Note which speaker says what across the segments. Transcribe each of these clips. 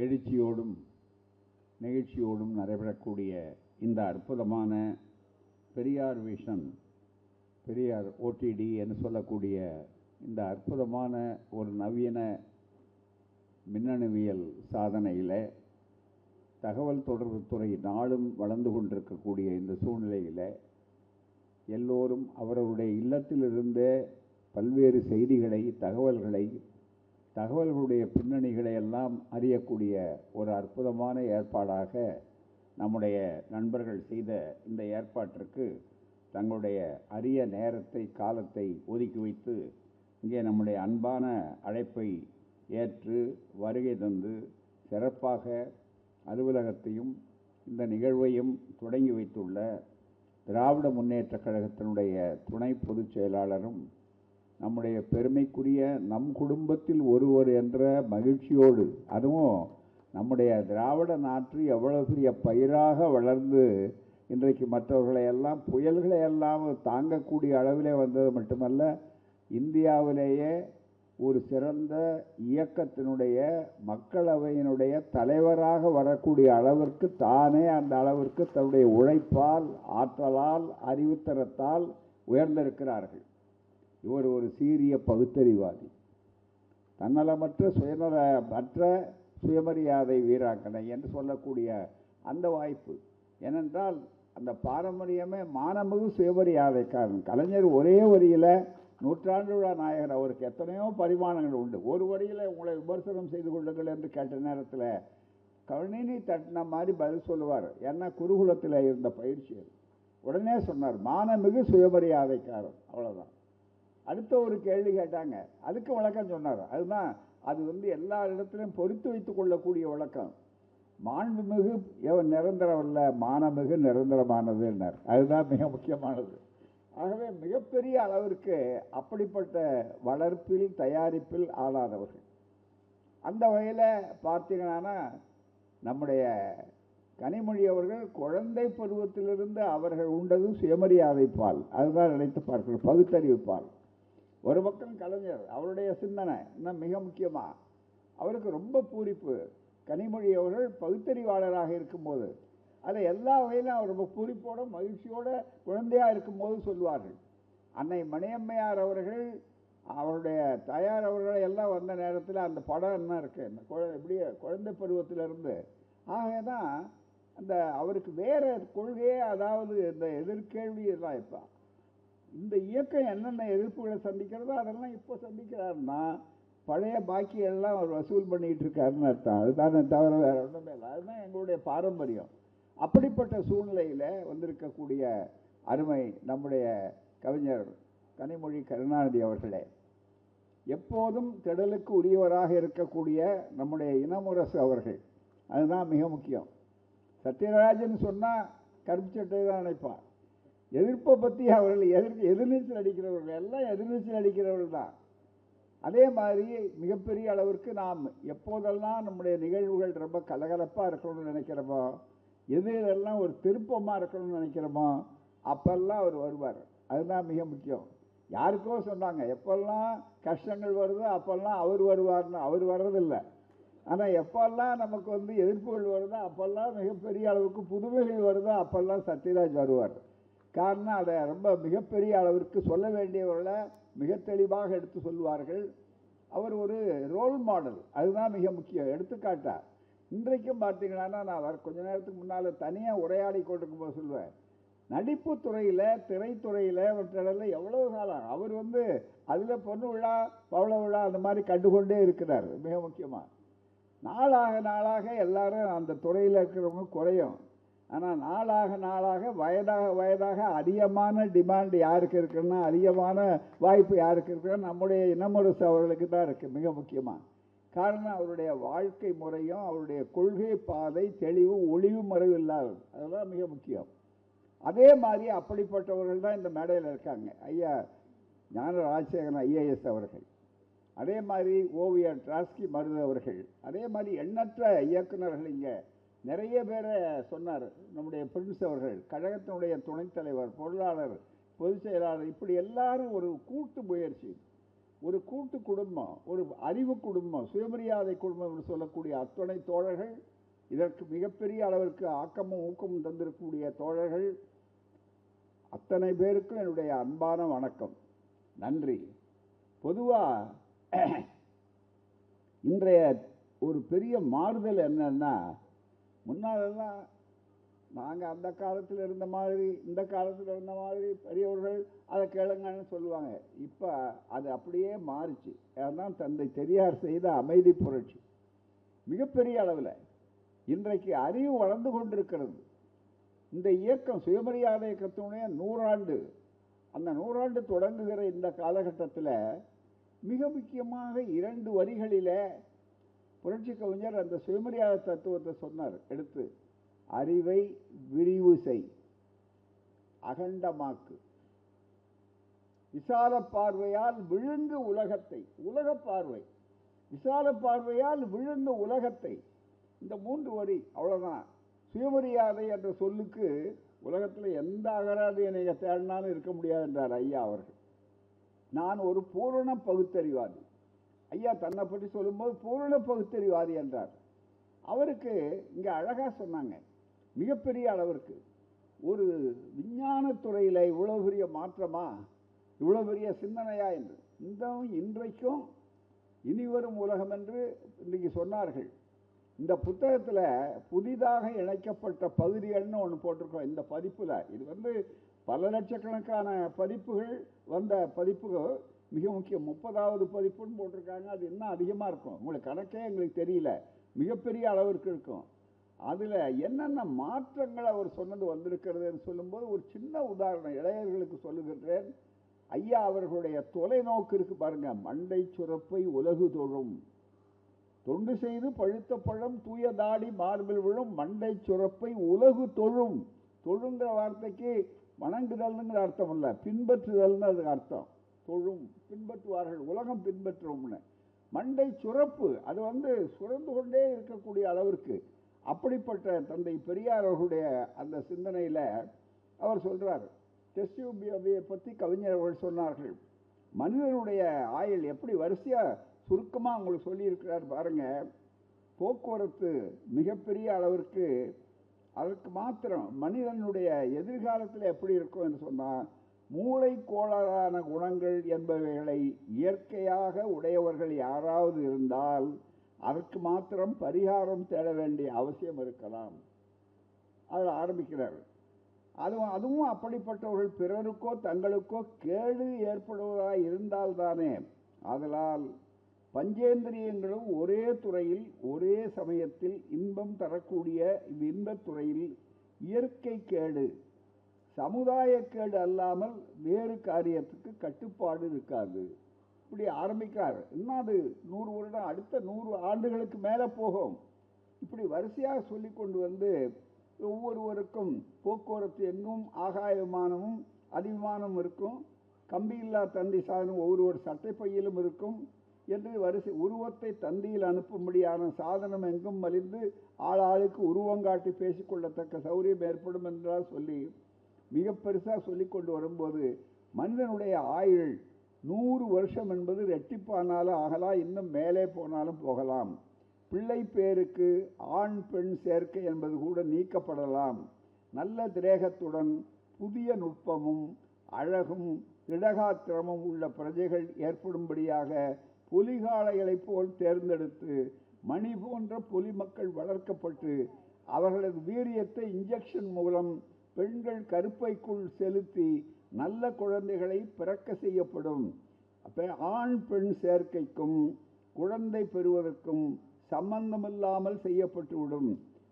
Speaker 1: எழுச்சியோடும் நெகிழ்ச்சியோடும் நடைபெறக்கூடிய இந்த அற்புதமான பெரியார் விஷன், பெரியார் ஓடிடி என்று சொல்லக்கூடிய இந்த அற்புதமான ஒரு நவீன மின்னணுவியல் சாதனையில் தகவல் தொடர்புத்துறை நாளும் வளர்ந்து கொண்டிருக்கக்கூடிய இந்த சூழ்நிலையில் எல்லோரும் அவரவருடைய இல்லத்திலிருந்தே பல்வேறு செய்திகளை, தகவல்களுடைய பின்னணிகளை எல்லாம் அறியக்கூடிய ஒரு அற்புதமான ஏற்பாடாக நம்முடைய நண்பர்கள் செய்த இந்த ஏற்பாட்டிற்கு தங்களுடைய அரிய நேரத்தை, காலத்தை ஒதுக்கி வைத்து இங்கே நம்முடைய அன்பான அழைப்பை ஏற்று வருகை தந்து சிறப்பாக அலுவலகத்தையும் இந்த நிகழ்வையும் தொடங்கி வைத்துள்ள திராவிட முன்னேற்றக் கழகத்தினுடைய துணை பொதுச் செயலாளரும் நம்முடைய பெருமைக்குரிய நம் குடும்பத்தில் ஒருவர் என்ற மகிழ்ச்சியோடு, அதுவும் நம்முடைய திராவிட நாற்று எவ்வளவு பெரிய பயிராக வளர்ந்து இன்றைக்கு மற்றவர்களையெல்லாம் புயல்களையெல்லாம் தாங்கக்கூடிய அளவிலே வந்தது மட்டுமல்ல, இந்தியாவிலேயே ஒரு சிறந்த இயக்கத்தினுடைய மக்களவையினுடைய தலைவராக வரக்கூடிய அளவிற்கு தானே அந்த அளவிற்கு தன்னுடைய உழைப்பால், ஆற்றலால், அறிவுத்தரத்தால் உயர்ந்திருக்கிறார்கள். இவர் ஒரு சீரிய பகுத்தறிவாதி, தன்னலமற்ற சுயநலமற்ற சுயமரியாதை வீராங்கனை என்று சொல்லக்கூடிய அந்த வாய்ப்பு. ஏனென்றால் அந்த பாரம்பரியமே மானமிகு சுயமரியாதைக்காரன். கலைஞர் ஒரே வரியில் நூற்றாண்டு விழா நாயகர், அவருக்கு எத்தனையோ பரிமாணங்கள் உண்டு. ஒரு வரியில் உங்களை விமர்சனம் செய்து கொள்ளுங்கள் என்று கேட்ட நேரத்தில் கணினி தட்டின மாதிரி பதில் சொல்லுவார். ஏன்னா குருகுலத்தில் இருந்த பயிற்சி. உடனே சொன்னார், மானமிகு சுயமரியாதைக்காரன், அவ்வளோதான். அடுத்த ஒரு கேள்வி கேட்டாங்க, அதுக்கு விளக்கம் சொன்னார். அதுதான் அது எல்லா இடத்துலையும் பொறுத்து வைத்துக் கொள்ளக்கூடிய விளக்கம். மாண்புமிகு நிரந்தரம் அல்ல, மானமிகு நிரந்தரமானதுன்னார். அதுதான் மிக முக்கியமானது. ஆகவே மிகப்பெரிய அளவிற்கு அப்படிப்பட்ட வளர்ப்பில், தயாரிப்பில் ஆளாதவர்கள். அந்த வகையில் பார்த்தீங்கன்னா நம்முடைய கனிமொழி அவர்கள் குழந்தை பருவத்திலிருந்து அவர்கள் உண்டது சுயமரியாதை பால். அதுதான் நினைத்து பார்க்கணும், பகுத்தறிவு பால். ஒரு பக்கம் கலைஞர், அவருடைய சிந்தனை இன்னும் மிக முக்கியமாக அவருக்கு ரொம்ப பூரிப்பு. கனிமொழி அவர்கள் பகுத்தறிவாளராக இருக்கும்போது அதை எல்லா வகையிலும் அவர் ரொம்ப பூரிப்போட மகிழ்ச்சியோட குழந்தையாக இருக்கும்போது சொல்லுவார்கள். அன்னை மணியம்மையார் அவர்கள், அவருடைய தாயார் அவர்களை எல்லாம் வந்த நேரத்தில் அந்த படம் என்ன இருக்குது, இந்த எப்படியே குழந்தை பருவத்திலிருந்து. ஆகதான் அந்த அவருக்கு வேறு கொள்கையே, அதாவது இந்த எதிர்கேள்வி எல்லாம் இப்போ இந்த இயக்கம் என்னென்ன எதிர்ப்புகளை சந்திக்கிறதோ அதெல்லாம் இப்போ சந்திக்கிறாருன்னா பழைய பாக்கியெல்லாம் அவர் வசூல் பண்ணிகிட்டு இருக்காருன்னு அர்த்தம். அதுதானே தவிர வேறு ஒன்றுமே இல்லை. அதுதான் எங்களுடைய பாரம்பரியம். அப்படிப்பட்ட சூழ்நிலையில் வந்திருக்கக்கூடிய அருமை நம்முடைய கவிஞர் கனிமொழி கருணாநிதி அவர்களே, எப்போதும் திடலுக்கு உரியவராக இருக்கக்கூடிய நம்முடைய இனமுரசு அவர்கள், அதுதான் மிக முக்கியம். சத்யராஜன் சொன்னால் கருப்பு சட்டை தான் நினைப்பார். எதிர்ப்பை பற்றி அவர்கள் எதிர்நீச்சல் அடிக்கிறவர்கள், எல்லாம் எதிர்நீச்சல் அடிக்கிறவர்கள் தான். அதே மாதிரி மிகப்பெரிய அளவிற்கு நாம் எப்போதெல்லாம் நம்முடைய நிகழ்வுகள் ரொம்ப கலகலப்பாக இருக்கணும்னு நினைக்கிறோமோ, எதெல்லாம் ஒரு திருப்பமாக இருக்கணும்னு நினைக்கிறோமோ, அப்பெல்லாம் அவர் வருவார். அதுதான் மிக முக்கியம். யாருக்கோ சொன்னாங்க, எப்பெல்லாம் கஷ்டங்கள் வருதோ அப்பெல்லாம் அவர் வருவார்னு. அவர் வர்றதில்லை. ஆனால் எப்பெல்லாம் நமக்கு எதிர்ப்புகள் வருதோ அப்பெல்லாம் மிகப்பெரிய அளவுக்கு புதுமைகள் வருதோ அப்பெல்லாம் சத்யராஜ் வருவார். காரணம், அதை ரொம்ப மிகப்பெரிய அளவிற்கு சொல்ல வேண்டியவர்களை மிக தெளிவாக எடுத்து சொல்லுவார்கள். அவர் ஒரு ரோல் மாடல். அதுதான் மிக முக்கியம். எடுத்துக்காட்டா இன்றைக்கும் பார்த்தீங்கன்னா, நான் கொஞ்ச நேரத்துக்கு முன்னால் தனியாக உரையாடி கொண்டிருக்கும்போது சொல்லுவேன், நடிப்பு துறையில், திரைத்துறையில் மற்றெல்லாம் எவ்வளவு காலம் அவர் அதில் பொண்ணு விழா, பவள விழா அந்த மாதிரி கண்டுகொண்டே இருக்கிறார். மிக முக்கியமாக நாளாக நாளாக எல்லாரும் அந்த துறையில் இருக்கிறவங்க குறையும். ஆனால் நாளாக நாளாக வயதாக அதிகமான டிமாண்ட் யாருக்கு இருக்குன்னா, அதிகமான வாய்ப்பு யாருக்கு இருக்குன்னா நம்முடைய இனமுரசு அவர்களுக்கு தான் இருக்குது. மிக முக்கியமாக காரணம், அவருடைய வாழ்க்கை முறையும் அவருடைய கொள்கை பாதை தெளிவு, ஒளிவு மறைவு இல்லாதது. அதுதான் மிக முக்கியம். அதே மாதிரி அப்படிப்பட்டவர்கள் தான் இந்த மேடையில் இருக்காங்க. ஐயா ஞான ராஜசேகரன் ஐஏஎஸ் அவர்கள், அதே மாதிரி ஓவியர் டிராஸ்கி மருது அவர்கள், அதே மாதிரி எண்ணற்ற இயக்குநர்கள் இங்கே நிறைய பேரை சொன்னார். நம்முடைய பிரின்ஸ் அவர்கள், கழகத்தினுடைய துணைத் தலைவர், பொருளாளர், பொதுச் செயலாளர், இப்படி எல்லாரும் ஒரு கூட்டு முயற்சி. ஒரு கூட்டு குடும்பம், ஒரு அறிவு குடும்பம், சுயமரியாதை குடும்பம் என்று சொல்லக்கூடிய அத்தனை தோழர்கள், இதற்கு மிகப்பெரிய அளவிற்கு ஆக்கமும் ஊக்கமும் தந்திருக்கக்கூடிய தோழர்கள் அத்தனை பேருக்கும் என்னுடைய அன்பான வணக்கம், நன்றி. பொதுவாக இன்றைய ஒரு பெரிய மாறுதல் என்னன்னா, முன்னாலெல்லாம் நாங்கள் அந்த காலத்தில் இருந்த மாதிரி இந்த காலத்தில் இருந்த மாதிரி பெரியவர்கள் அதை கேளுங்கன்னு சொல்லுவாங்க. இப்போ அது அப்படியே மாறிச்சு. அதுதான் தந்தை பெரியார் செய்த அமைதி புரட்சி. மிகப்பெரிய அளவில் இன்றைக்கு அறிவு வளர்ந்து கொண்டிருக்கிறது. இந்த இயக்கம் சுயமரியாதை இயக்கத்தினுடைய 100 ஆண்டு, அந்த 100 ஆண்டு தொடங்குகிற இந்த காலகட்டத்தில் மிக முக்கியமாக 2 வரிகளில் புரட்சி கவிஞர் அந்த சுயமரியாதை தத்துவத்தை சொன்னார். எடுத்து அறிவை விரிவு செய், அகண்டமாக்கு, விசால பார்வையால் விழுங்கு உலகத்தை. உலக பார்வை, விசால பார்வையால் விழுங்கு உலகத்தை. இந்த 3 வரி அவ்வளோதான். சுயமரியாதை என்ற சொல்லுக்கு உலகத்தில் எந்த அகராதியை நீங்கள் தேடினாலும் இருக்க முடியாது என்றார் ஐயா அவர்கள். நான் ஒரு பூரண பகுத்தறிவாதி. ஐயா தன்னை பற்றி சொல்லும்போது பூரண பகுத்தறிவாதி என்றார். அவருக்கு இங்கே அழகாக சொன்னாங்க, மிகப்பெரிய அளவிற்கு ஒரு விஞ்ஞானத்துறையில் இவ்வளோ பெரிய மாற்றமா, இவ்வளோ பெரிய சிந்தனையா என்று. இன்றைக்கும் இனிவரும் உலகம் என்று இன்றைக்கு சொன்னார்கள். இந்த புத்தகத்தில் புதிதாக இணைக்கப்பட்ட பகுதிகள்னு ஒன்று போட்டிருக்கோம். இந்த பதிப்பில் இது பல லட்சக்கணக்கான பதிப்புகள் வந்த பதிப்புகள் மிக முக்கியம். 30வது பதிப்புன்னு போட்டிருக்காங்க. அது இன்னும் அதிகமாக இருக்கும், உங்களுக்கு கணக்கே எங்களுக்கு தெரியல, மிகப்பெரிய அளவிற்கு இருக்கும். அதில் என்னென்ன மாற்றங்கள் அவர் சொன்னது வந்திருக்கிறதுன்னு சொல்லும்போது ஒரு சின்ன உதாரணம் இளைஞர்களுக்கு சொல்லுகின்றேன். ஐயா அவர்களுடைய தொலைநோக்கு இருக்கு பாருங்க. மண்டை சுரப்பை உலகு தொழும், தொண்டு செய்து பழுத்த பழம் தூய தாடி மார்பில் விழும், மண்டை சுரப்பை உலகு தொழும். தொழுங்கிற வார்த்தைக்கு வணங்குதல்ங்கிற அர்த்தம் இல்லை, பின்பற்றுதல்னு அதுக்கு அர்த்தம். தொழும், பின்பற்றுவார்கள், உலகம் பின்பற்றும்னு. மண்டை சுரப்பு, அது சுரந்து கொண்டே இருக்கக்கூடிய அளவிற்கு. அப்படிப்பட்ட தந்தை பெரியார் அவர்களுடைய அந்த சிந்தனையில் அவர் சொல்கிறார். டெஸ்ட் டியூபை பற்றி கவிஞர் அவர்கள் சொன்னார்கள். மனிதனுடைய ஆயுள் எப்படி வரிசையாக சுருக்கமாக உங்களுக்கு சொல்லியிருக்கிறார் பாருங்கள். போக்குவரத்து மிகப்பெரிய அளவிற்கு, அதற்கு மாத்திரம் மனிதனுடைய எதிர்காலத்தில் எப்படி இருக்கும் என்று சொன்னால், மூளை கோளாறான குணங்கள் என்பவைகளை இயற்கையாக உடையவர்கள் யாராவது இருந்தால் அதற்கு மாத்திரம் பரிகாரம் தேட வேண்டிய அவசியம் இருக்கலாம். அதில் ஆரம்பிக்கிறார். அதுவும் அப்படிப்பட்டவர்கள் பிறருக்கோ தங்களுக்கோ கேடு ஏற்படுவதாக இருந்தால்தானே. ஆதலால் பஞ்சேந்திரியங்களும் ஒரே துறையில் ஒரே சமயத்தில் இன்பம் தரக்கூடிய இந்த இன்பத்துறையில் இயற்கை கேடு, சமுதாய கேடு அல்லாமல் வேறு காரியத்துக்கு கட்டுப்பாடு இருக்காது. இப்படி ஆரம்பிக்கிறார். இன்னும் அது 100 வருடம், அடுத்த 100 ஆண்டுகளுக்கு மேலே போகும். இப்படி வரிசையாக சொல்லி கொண்டு ஒவ்வொருவருக்கும் போக்குவரத்து எங்கும் ஆகாய விமானமும் அதிவிமானம் இருக்கும், கம்பியில்லா தந்தி சாதனம் ஒவ்வொரு சட்டை பையிலும் இருக்கும் என்று வரிசை உருவத்தை தந்தியில் அனுப்பும்படியான சாதனம் எங்கும் மலிந்து ஆளாளுக்கு உருவங்காட்டி பேசிக்கொள்ளத்தக்க சௌரியம் ஏற்படும் என்றால் சொல்லி மிக பெருசாக சொல்லி கொண்டு வரும்போது, மனிதனுடைய ஆயுள் 100 வருஷம் என்பது ரெட்டிப்பானாலும் ஆகலாம், இன்னும் மேலே போனாலும் போகலாம். பிள்ளை பேருக்கு ஆண் பெண் சேர்க்கை என்பது கூட நீக்கப்படலாம். நல்ல திரேகத்துடன் புதிய நுட்பமும் அழகும் திடகாத்திரமும் உள்ள பிரஜைகள் ஏற்படும்படியாக புலிகாளைகளைப் போல் தேர்ந்தெடுத்து மணி போன்ற புலி மக்கள் வளர்க்கப்பட்டு அவர்களது வீரியத்தை இன்ஜெக்ஷன் மூலம் பெண்கள் கருப்பைக்குள் செலுத்தி நல்ல குழந்தைகளை பிறக்க செய்யப்படும். அப்போ ஆண் பெண் சேர்க்கைக்கும் குழந்தை பெறுவதற்கும் சம்பந்தமில்லாமல் செய்யப்பட்டுவிடும்.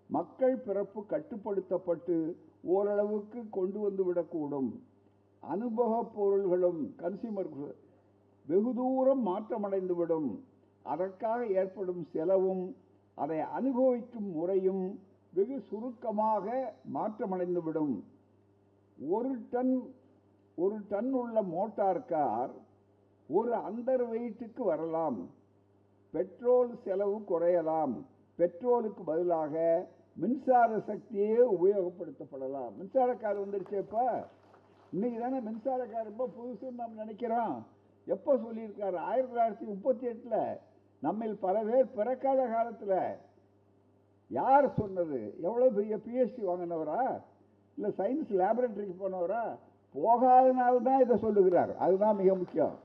Speaker 1: மக்கள் பிறப்பு கட்டுப்படுத்தப்பட்டு ஓரளவுக்கு கொண்டு வந்து விடக்கூடும். அனுபவ பொருள்களும் கன்சியூமர் வெகு தூரம் மாற்றமடைந்துவிடும். அதற்காக ஏற்படும் செலவும் அதை அனுபவிக்கும் முறையும் வெகு சுருக்கமாக மாற்றமடைந்துவிடும். ஒரு டன் உள்ள மோட்டார் கார் ஒரு அண்டர் வெயிட்டுக்கு வரலாம். பெட்ரோல் செலவு குறையலாம். பெட்ரோலுக்கு பதிலாக மின்சார சக்தியே உபயோகப்படுத்தப்படலாம். மின்சார கார் வந்துருச்சேப்பா, இன்னைக்கு தானே மின்சார கார் ரொம்ப புதுசுன்னு நம்ம நினைக்கிறோம். எப்போ சொல்லியிருக்காரு? 1938 நம்மில் பல பேர் பிறக்காத காலத்தில். யார் சொன்னது? எவ்வளோ பெரிய பிஹெச்டி வாங்கினவரா, இல்லை சயின்ஸ் லேபரேட்டரிக்கு போனவரா? போகாதனால்தான் இதை சொல்லுகிறார். அதுதான் மிக முக்கியம்.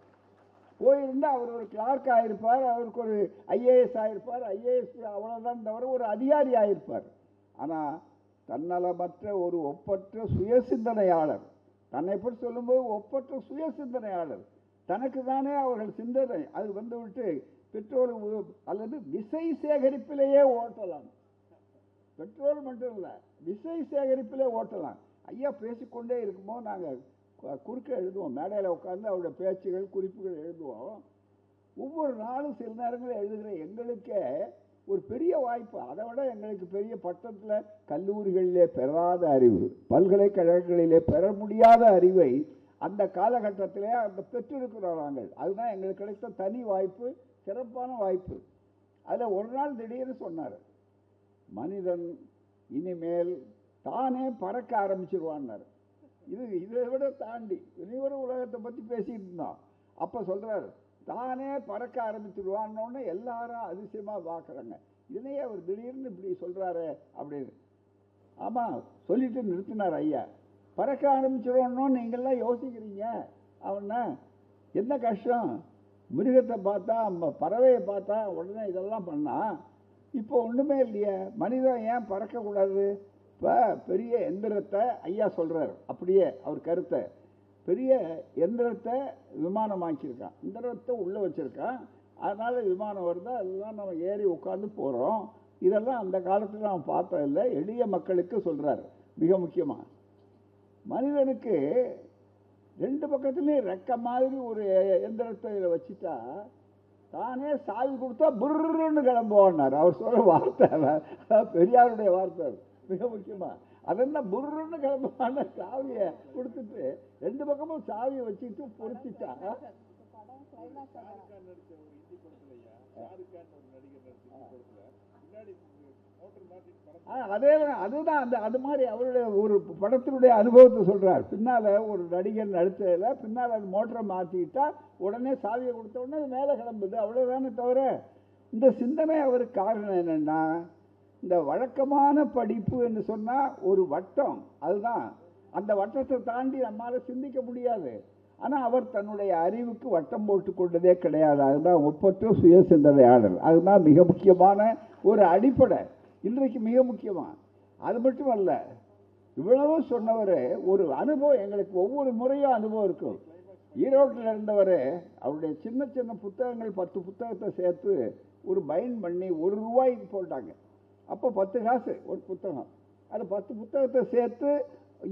Speaker 1: போயிருந்தால் அவர் ஒரு கிளார்க் ஆகிருப்பார், அவருக்கு ஒரு ஐஏஎஸ் ஆகிருப்பார். ஐஏஎஸ் அவ்வளோதான் தவிர ஒரு அதிகாரி ஆகிருப்பார். ஆனால் தன்னலமற்ற ஒரு ஒப்பற்ற சுயசிந்தனையாளர், தன்னை பற்றி சொல்லும்போது ஒப்பற்ற சுயசிந்தனையாளர், தனக்கு தானே அவர்கள் சிந்தனை அது வந்துவிட்டு பெட்ரோல் அல்லது விசை சேகரிப்பிலேயே ஓட்டலாம். பெட்ரோல் மட்டும் இல்லை, விசை சேகரிப்பிலே ஓட்டலாம். ஐயா பேசிக்கொண்டே இருக்கும்போது நாங்கள் குறுக்க எழுதுவோம், மேடையில் உட்காந்து அவருடைய பேச்சுகள் குறிப்புகள் எழுதுவோம். ஒவ்வொரு நாளும் சில நேரங்களில் எழுதுகிற எங்களுக்கே ஒரு பெரிய வாய்ப்பு. அதை விட எங்களுக்கு பெரிய பட்டத்தில் கல்லூரிகளிலே பெறாத அறிவு, பல்கலைக்கழகங்களிலே பெற முடியாத அறிவை அந்த காலகட்டத்திலே அந்த பெற்றிருக்கிறோம் நாங்கள். அதுதான் எங்களுக்கு கிடைத்த தனி வாய்ப்பு, சிறப்பான வாய்ப்பு. அதில் ஒரு நாள் திடீர்னு சொன்னார், மனிதன் இனிமேல் தானே பறக்க ஆரம்பிச்சிருவான்னார். இதை விட தாண்டி இனிவரும் உலகத்தை பற்றி பேசிக்கிட்டு இருந்தோம். அப்போ சொல்கிறார், தானே பறக்க ஆரம்பிச்சிருவான்னு எல்லாரும் அதிசயமாக பார்க்குறாங்க. இதனையே அவர் திடீர்னு இப்படி சொல்கிறாரு அப்படின்னு. ஆமாம், சொல்லிட்டு நிறுத்தினார் ஐயா. பறக்க ஆரம்பிச்சிருவோன்னு நீங்கள்லாம் யோசிக்கிறீங்க. அவனா என்ன கஷ்டம், மிருகத்தை பார்த்தா பறவையை பார்த்தா உடனே இதெல்லாம் பண்ணால் இப்போ ஒன்றுமே இல்லையே, மனிதன் ஏன் பறக்கக்கூடாது? இப்போ பெரிய எந்திரத்தை ஐயா சொல்கிறார், அப்படியே அவர் கருத்தை, பெரிய எந்திரத்தை விமானமாக்கியிருக்கான், எந்திரத்தை உள்ளே வச்சுருக்கான், அதனால் விமானம் வருதா, அதெல்லாம் நம்ம ஏறி உட்காந்து போகிறோம். இதெல்லாம் அந்த காலத்தில் நம்ம பார்த்ததில்லை. எளிய மக்களுக்கு சொல்கிறார். மிக முக்கியமாக மனிதனுக்கு ரெண்டு பக்கத்துலேயும் ரெக்க மாதிரி ஒரு எந்திரத்தை இதில் வச்சுட்டா தானே சாவி கொடுத்தா புர்ன்னு கிளம்புவான்னார். அவர் சொல்கிற வார்த்தை, பெரியாருடைய வார்த்தை. மிக முக்கியமாக அதென்ன புர்ன்னு கிளம்புவான்னு சாவியை கொடுத்துட்டு ரெண்டு பக்கமும் சாவியை வச்சுட்டு பொறுத்திட்டா. அதுதான் அது மாதிரி அவருடைய ஒரு படத்தினுடைய அனுபவத்தை சொல்றார். பின்னால ஒரு நடிகர் நடிச்சதுல பின்னால் அது மோட்டரை மாற்றிக்கிட்டா உடனே சாவியை கொடுத்த உடனே அது மேலே கிளம்புது, அவ்வளோதானே தவிர இந்த சிந்தனை அவருக்கு காரணம் என்னன்னா, இந்த வழக்கமான படிப்பு என்று சொன்னால் ஒரு வட்டம், அதுதான் அந்த வட்டத்தை தாண்டி நம்மால் சிந்திக்க முடியாது. ஆனால் அவர் தன்னுடைய அறிவுக்கு வட்டம் போட்டு கொண்டதே கிடையாது. அதுதான் ஒப்பற்ற சுய சிந்தனையாளர். அதுதான் மிக முக்கியமான ஒரு அடிப்படை இன்றைக்கு மிக முக்கியமாக. அது மட்டும் அல்ல, இவ்வளவு சொன்னவர் ஒரு அனுபவம் எங்களுக்கு ஒவ்வொரு முறையும் அனுபவம் இருக்கும். ஈரோட்டில் இருந்தவர் அவருடைய சின்ன சின்ன புத்தகங்கள் 10 புத்தகத்தை சேர்த்து ஒரு பைண்ட் பண்ணி ₹1 போட்டாங்க. அப்போ 10 காசு ஒரு புத்தகம். அது 10 புத்தகத்தை சேர்த்து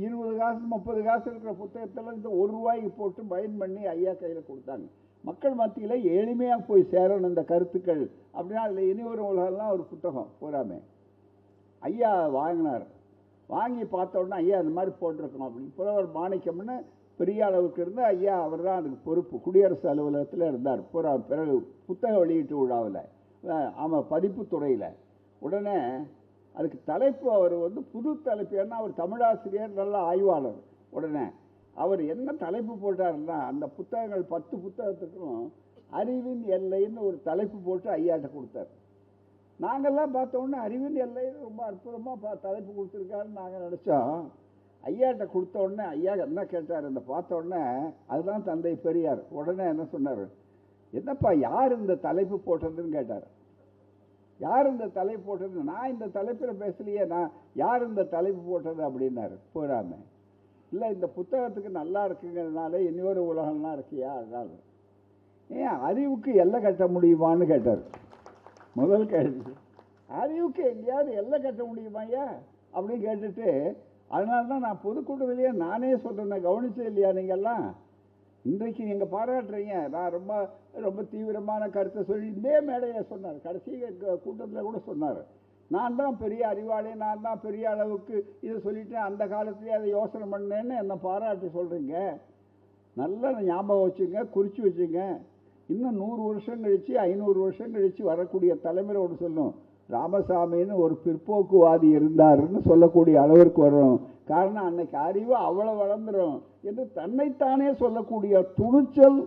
Speaker 1: 20 காசு 30 காசு இருக்கிற புத்தகத்தில் இந்த ₹1 போட்டு பைண்ட் பண்ணி ஐயா கையில் கொடுத்தாங்க. மக்கள் மத்தியில் எளிமையாக போய் சேரணும் இந்த கருத்துக்கள் அப்படின்னா. அதில் இனி ஒரு உலகம்லாம் ஒரு புத்தகம் பூராமே ஐயா வாங்கினார். வாங்கி பார்த்த உடனே ஐயா அந்த மாதிரி போட்டிருக்கணும் அப்படின்னு புலவர் மாணிக்கம்னு பெரிய அளவுக்கு இருந்து ஐயா அவர் தான் அதுக்கு பொறுப்பு. குடியரசு அலுவலகத்தில் இருந்தார் பூரா. பிறகு புத்தக வெளியீட்டு விழாவில் ஆமாம் பதிப்புத்துறையில். உடனே அதுக்கு தலைப்பு அவர் புது தலைப்பு, ஏன்னா அவர் தமிழாசிரியர், நல்ல ஆய்வாளர். உடனே அவர் என்ன தலைப்பு போட்டார்னா, அந்த புத்தகங்கள் 10 புத்தகத்துக்கும் அறிவின் எல்லைன்னு ஒரு தலைப்பு போட்டு ஐயாட்ட கொடுத்தார். நாங்கள்லாம் பார்த்தோன்னே அறிவின் எல்லை ரொம்ப அற்புதமாக தலைப்பு கொடுத்துருக்காருன்னு நாங்கள் நினச்சோம். ஐயாட்ட கொடுத்த உடனே ஐயா என்ன கேட்டார், இந்த பார்த்த உடனே அதுதான் தந்தை பெரியார். உடனே என்ன சொன்னார், என்னப்பா யார் இந்த தலைப்பு போட்டதுன்னு கேட்டார். யார் இந்த தலைப்பு போட்டது? நான் இந்த தலைப்பில் பேசலையே, நான் யார் இந்த தலைப்பு போட்டது அப்படின்னாரு. போறாம இல்லை, இந்த புத்தகத்துக்கு நல்லா இருக்குங்கிறதுனால இன்னொரு உலகம்லாம் இருக்கியா, அதனால ஏன் அறிவுக்கு எல்லை கட்ட முடியுமான்னு கேட்டார். முதல் கேள்வி, அறிவுக்கு எங்கேயாவது எல்லை கட்ட முடியுமாய்யா அப்படின்னு கேட்டுட்டு, அதனால தான் நான் பொதுக்கூட்டத்திலேயே நானே சொல்கிறேன், கவனிச்சே இல்லையா நீங்கள்லாம்? இன்றைக்கு நீங்கள் பாராட்டுறீங்க, நான் ரொம்ப ரொம்ப தீவிரமான கருத்தை சொல்லி இதே மேடையில் சொன்னார். கடைசி கூட்டத்தில் கூட சொன்னார், நான் தான் பெரிய அறிவாளி, நான் தான் பெரிய அளவுக்கு இதை சொல்லிட்டேன், அந்த காலத்துலேயே அதை யோசனை பண்ணேன்னு என்னை பாராட்டி சொல்கிறீங்க. நல்லா ஞாபகம் வச்சுங்க, குறித்து வச்சுங்க. இன்னும் 100 வருஷம் கழித்து 500 வருஷம் கழித்து வரக்கூடிய தலைமுறையோடு சொல்லும், ராமசாமின்னு ஒரு பிற்போக்குவாதி இருந்தாருன்னு சொல்லக்கூடிய அளவிற்கு வரும். காரணம் அன்னைக்கு அறிவு அவ்வளோ வளர்ந்துடும் என்று தன்னைத்தானே சொல்லக்கூடிய துணிச்சல்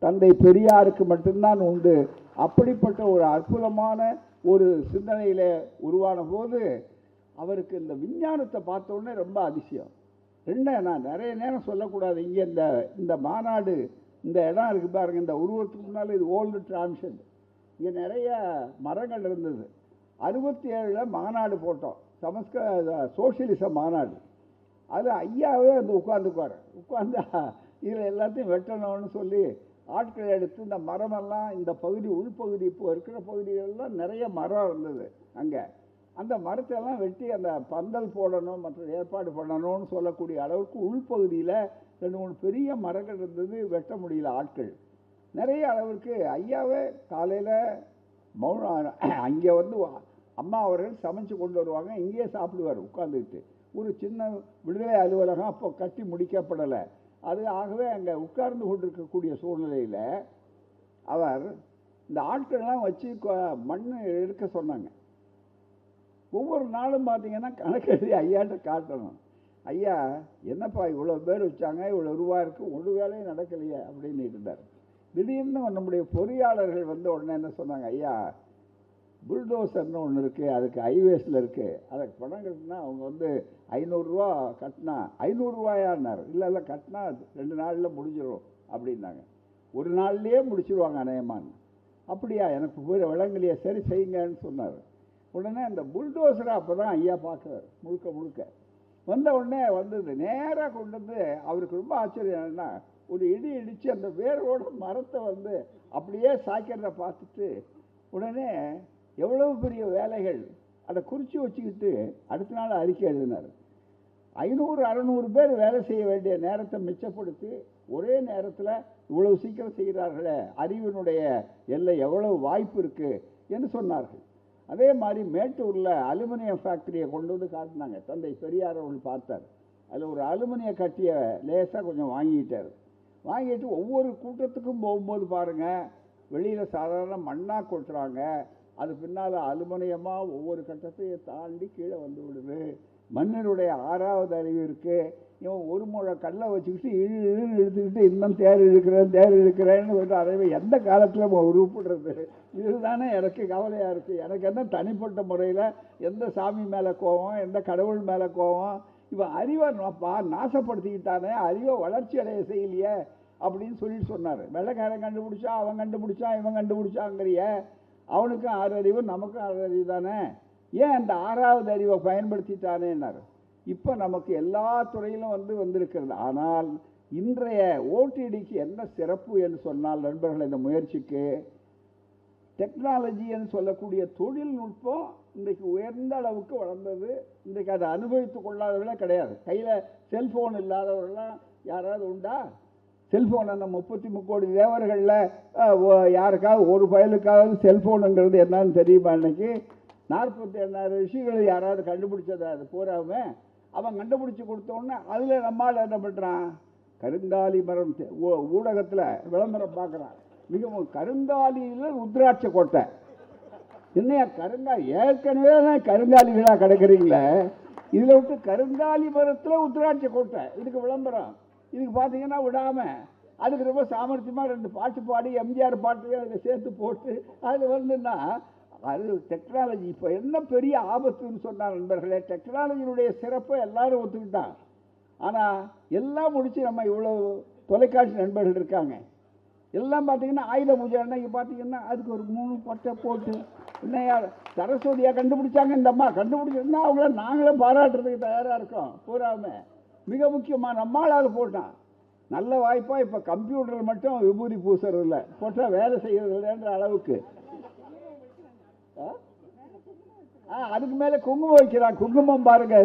Speaker 1: தந்தை பெரியாருக்கு மட்டும்தான் உண்டு. அப்படிப்பட்ட ஒரு அற்புதமான ஒரு சிந்தனையில் உருவான போது அவருக்கு இந்த விஞ்ஞானத்தை பார்த்த உடனே ரொம்ப அதிசயம். நான் நிறைய நேரம் சொல்லக்கூடாது. இங்கே இந்த மாநாடு, இந்த இடம் இருக்குது பாருங்க, இந்த உருவத்துக்கு முன்னால் இது ஓல்டு டிரான்ஷன். இங்கே நிறைய மரங்கள் இருந்தது. 67 மாநாடு போட்டோம், சோசியலிச மாநாடு. அது ஐயாவே வந்து உட்காந்து இதில் எல்லாத்தையும் வெட்டணும்னு சொல்லி ஆட்களை எடுத்து இந்த மரமெல்லாம், இந்த பகுதி உள்பகுதி இப்போ இருக்கிற பகுதிகளெல்லாம் நிறைய மரம் இருந்தது. அங்கே அந்த மரத்தையெல்லாம் வெட்டி அந்த பந்தல் போடணும், மற்ற ஏற்பாடு பண்ணணும்னு சொல்லக்கூடிய அளவுக்கு உள்பகுதியில் 2-3 பெரிய மரங்கள் இருந்தது. வெட்ட முடியல ஆட்கள் நிறைய அளவுக்கு. ஐயாவே காலையில் அங்கே வந்து அம்மா அவர்கள் சமைச்சு கொண்டு வருவாங்க, இங்கேயே சாப்பிடுவார் உட்காந்துக்கிட்டு. ஒரு சின்ன விடுதலை அலுவலகம் அப்போ கட்டி முடிக்கப்படலை. அது ஆகவே அங்கே உட்கார்ந்து கொண்டிருக்கக்கூடிய சூழ்நிலையில் அவர் இந்த ஆட்கள்லாம் வச்சு மண் எடுக்க சொன்னாங்க. ஒவ்வொரு நாளும் பார்த்தீங்கன்னா கணக்கெழுதி ஐயாட்ட காட்டணும். ஐயா என்னப்பா இவ்வளோ பேர் வச்சாங்க, இவ்வளோ ரூபா இருக்குது, ஒரு வேலையும் நடக்கலையே அப்படின்னு இருந்தார். திடீர்னு நம்முடைய பொறியாளர்கள் வந்து உடனே என்ன சொன்னாங்க, ஐயா புல்டோசர்னு ஒன்று இருக்குது, அதுக்கு ஹைவேஸில் இருக்குது, அதுக்கு பணம் கட்டினா அவங்க வந்து 500 ரூபா கட்டினா 500 ரூபாயான்னார். இல்லை கட்டினா 2 நாளில் முடிஞ்சிடும் அப்படின்னாங்க. ஒரு நாள்லேயே முடிச்சிடுவாங்க அநேகமான்னு. அப்படியா, எனக்கு விளங்கலையே, சரி செய்யுங்கன்னு சொன்னார். உடனே அந்த புல்டோசரை அப்போ தான் ஐயா பார்க்குறாரு. முழுக்க வந்த உடனே வந்தது நேராக கொண்டு வந்து அவருக்கு ரொம்ப ஆச்சரியம். என்னன்னா, ஒரு இடித்து அந்த வேரோட மரத்தை வந்து அப்படியே சாய்க்கிறத பார்த்துட்டு உடனே எவ்வளவு பெரிய வேலைகள் அதை குறித்து வச்சுக்கிட்டு அடுத்த நாள் அறிக்கை எழுதினார். 500-600 பேர் வேலை செய்ய வேண்டிய நேரத்தை மிச்சப்படுத்தி ஒரே நேரத்தில் இவ்வளவு சீக்கிரம் செய்கிறார்களே, அறிவினுடைய எல்லை எவ்வளவு வாய்ப்பு இருக்குது என்று சொன்னார்கள். அதே மாதிரி மேட்டூரில் அலுமினியம் ஃபேக்டரியை கொண்டு வந்து காட்டினாங்க. தந்தை பெரியார் அவர்கள் பார்த்தார். அதில் ஒரு அலுமினிய கட்டியை லேசாக கொஞ்சம் வாங்கிட்டு ஒவ்வொரு கூட்டத்துக்கும் போகும்போது பாருங்கள், வெளியில் சாதாரண மண்ணாக கொட்டுறாங்க, அது பின்னால் அலுமினியமாக ஒவ்வொரு கட்டத்தையும் தாண்டி கீழே வந்து விடுது. மண்ணினுடைய 6வது அறிவு இருக்குது. இவன் ஒரு முழை கல்லை வச்சுக்கிட்டு இழுத்துக்கிட்டு இன்னும் தேர் இழுக்கிறேன்னு சொல்லிட்டு அறிவை எந்த காலத்தில் உருப்பிடுறது? இதுதானே எனக்கு கவலையாக இருக்குது. எனக்கு என்ன தனிப்பட்ட முறையில் எந்த சாமி மேலே கோவம், எந்த கடவுள் மேலே கோவம்? இவன் அறிவை நாசப்படுத்திக்கிட்டானே, அறிவை வளர்ச்சி அடைய செய்யலையே அப்படின்னு சொல்லிட்டு சொன்னார். வெள்ளைக்காரன் கண்டுபிடிச்சா, அவன் கண்டுபிடிச்சான், இவன் கண்டுபிடிச்சாங்கிறிய, அவனுக்கும் 6 அறிவு, நமக்கும் 6 அறிவு தானே, ஏன் அந்த 6வது அறிவை பயன்படுத்திட்டானேன்னார். இப்போ நமக்கு எல்லா துறையிலும் வந்திருக்கிறது. ஆனால் இன்றைய ஓடிடிக்கு என்ன சிறப்பு என்று சொன்னால் நண்பர்கள், இந்த முயற்சிக்கு டெக்னாலஜின்னு சொல்லக்கூடிய தொழில்நுட்பம் இன்றைக்கு உயர்ந்த அளவுக்கு வளர்ந்தது. இன்றைக்கு அதை அனுபவித்து கொள்ளாதவர்களே கிடையாது. கையில் செல்ஃபோன் இல்லாதவர்கள்லாம் யாராவது உண்டா? செல்ஃபோன் அந்த 33 கோடி தேவர்களில் யாருக்காவது ஒரு பயலுக்காவது செல்ஃபோனுங்கிறது என்னன்னு தெரியுமா? இன்னைக்கு 48,000 விஷயங்களை யாராவது கண்டுபிடிச்சதா? அது பூராமே அவன் கண்டுபிடிச்சி கொடுத்தோன்னே அதில் நம்மால் என்ன பண்ணுறான்? கருங்காலி மரம் ஊடகத்தில் விளம்பரம் பார்க்குறான். மிகவும் கருங்காலியில் ருத்ராட்ச கோட்டை. என்னையா கருங்காலி, ஏற்கனவே தான் கருங்காலிகளாக கிடக்குறீங்களே, இதில் விட்டு கருங்காலி மரத்தில் ருத்ராட்ச கோட்டை, இதுக்கு விளம்பரம். இதுக்கு பார்த்தீங்கன்னா விடாமல் அதுக்கு ரொம்ப சாமர்த்தியமாக 2 பாட்டு பாடி எம்ஜிஆர் பாட்டையும் அதில் சேர்த்து போட்டு அதில் வந்துன்னா அது டெக்னாலஜி. இப்போ என்ன பெரிய ஆபத்துன்னு சொன்னால் நண்பர்களே, டெக்னாலஜியினுடைய சிறப்பை எல்லாரும் ஒத்துக்கிட்டான். ஆனால் எல்லாம் முடித்து நம்ம இவ்வளோ தொலைக்காட்சி நண்பர்கள் இருக்காங்க. எல்லாம் பார்த்தீங்கன்னா ஆயுத பூஜை அன்னைக்கு பார்த்தீங்கன்னா அதுக்கு ஒரு 3 பட்டை போட்டு என்னையா சரஸ்வதியாக கண்டுபிடிச்சாங்க, இந்த அம்மா கண்டுபிடிச்சிருந்தா அவங்கள நாங்களே பாராட்டுறதுக்கு தயாராக இருக்கோம். பூராமே மிக முக்கியமாக நம்மளால் அது போட்டான். நல்ல வாய்ப்பாக இப்போ கம்ப்யூட்டர் மட்டும் விபூதி பூசுறது இல்லை, போட்டால் வேலை செய்கிறது இல்லைன்ற அளவுக்கு. அதுக்கு மேலே குங்குமம் வைக்கிறான். குங்குமம் பாருங்க,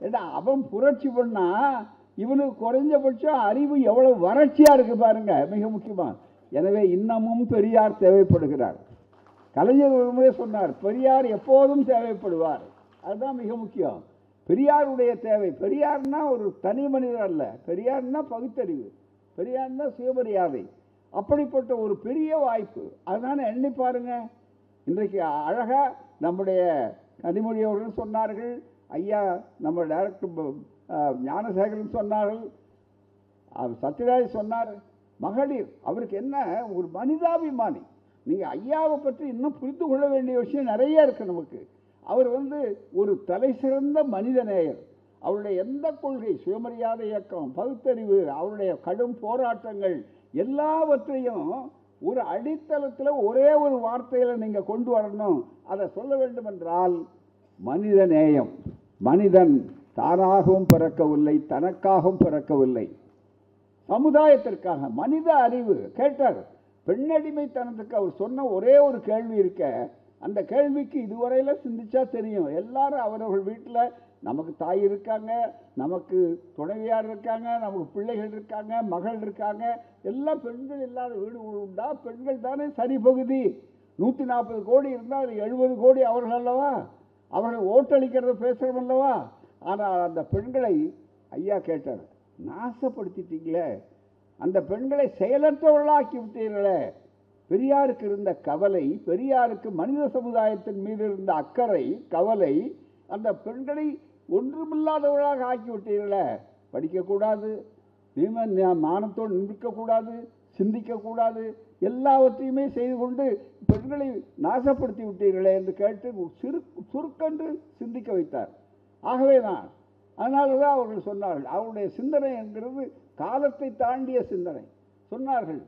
Speaker 1: ஏன்னா அவன் புரட்சி பண்ணா இவனுக்கு குறைஞ்சபட்சம் அறிவு எவ்வளவு வறட்சியாக இருக்கு பாருங்க, மிக முக்கியமாக. எனவே இன்னமும் பெரியார் தேவைப்படுகிறார். கலைஞர் ஒரு முறை சொன்னார், பெரியார் எப்போதும் தேவைப்படுவார். அதுதான் மிக முக்கியம். பெரியாருடைய தேவை. பெரியார்னா ஒரு தனி மனிதர் அல்ல, பெரியார்னா பகுத்தறிவு, பெரியார்னா சுயமரியாதை. அப்படிப்பட்ட ஒரு பெரிய வாய்ப்பு. அதனால எண்ணி பாருங்க. இன்றைக்கு அழகாக நம்முடைய கனிமொழி அவர்கள் சொன்னார்கள், ஐயா நம்ம டைரக்டர் ஞானசேகரன் சொன்னார்கள், சத்யராஜ் சொன்னார். மகளிர் அவருக்கு என்ன ஒரு மனிதாபிமானி. நீங்கள் ஐயாவை பற்றி இன்னும் புரிந்து கொள்ள வேண்டிய விஷயம் நிறைய இருக்குது நமக்கு. அவர் ஒரு தலை சிறந்த மனித நேயர். அவருடைய எந்த கொள்கை, சுயமரியாதை இயக்கம், பகுத்தறிவு, அவருடைய கடும் போராட்டங்கள் எல்லாவற்றையும் ஒரு அடித்தளத்தில் ஒரே ஒரு வார்த்தையில் நீங்கள் கொண்டு வரணும். அதை சொல்ல வேண்டும் என்றால் மனித நேயம். மனிதன் தானாகவும் பிறக்கவில்லை, தனக்காகவும் பிறக்கவில்லை, சமுதாயத்திற்காக. மனித அறிவு கேட்டார். பெண்ணடிமைத்தனத்துக்கு அவர் சொன்ன ஒரே ஒரு கேள்வி இருக்க, அந்த கேள்விக்கு இதுவரையில் சிந்திச்சா தெரியும். எல்லாரும் அவரவர்கள் வீட்டில் நமக்கு தாய் இருக்காங்க, நமக்கு துணைவியார் இருக்காங்க, நமக்கு பிள்ளைகள் இருக்காங்க, மகள் இருக்காங்க. எல்லாம் பெண்கள் இல்லாத வீடு உண்டா? பெண்கள் தானே சரி பகுதி. 140 கோடி இருந்தால் 70 கோடி அவர்கள் அல்லவா? அவர்கள் ஓட்டளிக்கிறத பேசுகிறோம் அல்லவா? ஆனால் அந்த பெண்களை ஐயா கேட்டார், நாசப்படுத்திட்டீங்களே, அந்த பெண்களை செயலற்றவர்களாக்கி விட்டீர்களே. பெரியாருக்கு இருந்த கவலை, பெரியாருக்கு மனித சமுதாயத்தின் மீது இருந்த அக்கறை, கவலை, அந்த பெண்களை ஒன்றுமில்லாதவர்களாக ஆக்கிவிட்டீர்களே. படிக்கக்கூடாது, மானத்தோடு நிற்கக்கூடாது, சிந்திக்கக்கூடாது, எல்லாவற்றையுமே செய்து கொண்டு பெண்களை நாசப்படுத்தி விட்டீர்களே என்று கேட்டு சுருக்கென்று சிந்திக்க வைத்தார். ஆகவே தான் அதனால தான் அவர்கள் சொன்னார்கள், அவருடைய சிந்தனை என்கிறது காலத்தை தாண்டிய சிந்தனை. சொன்னார்கள்,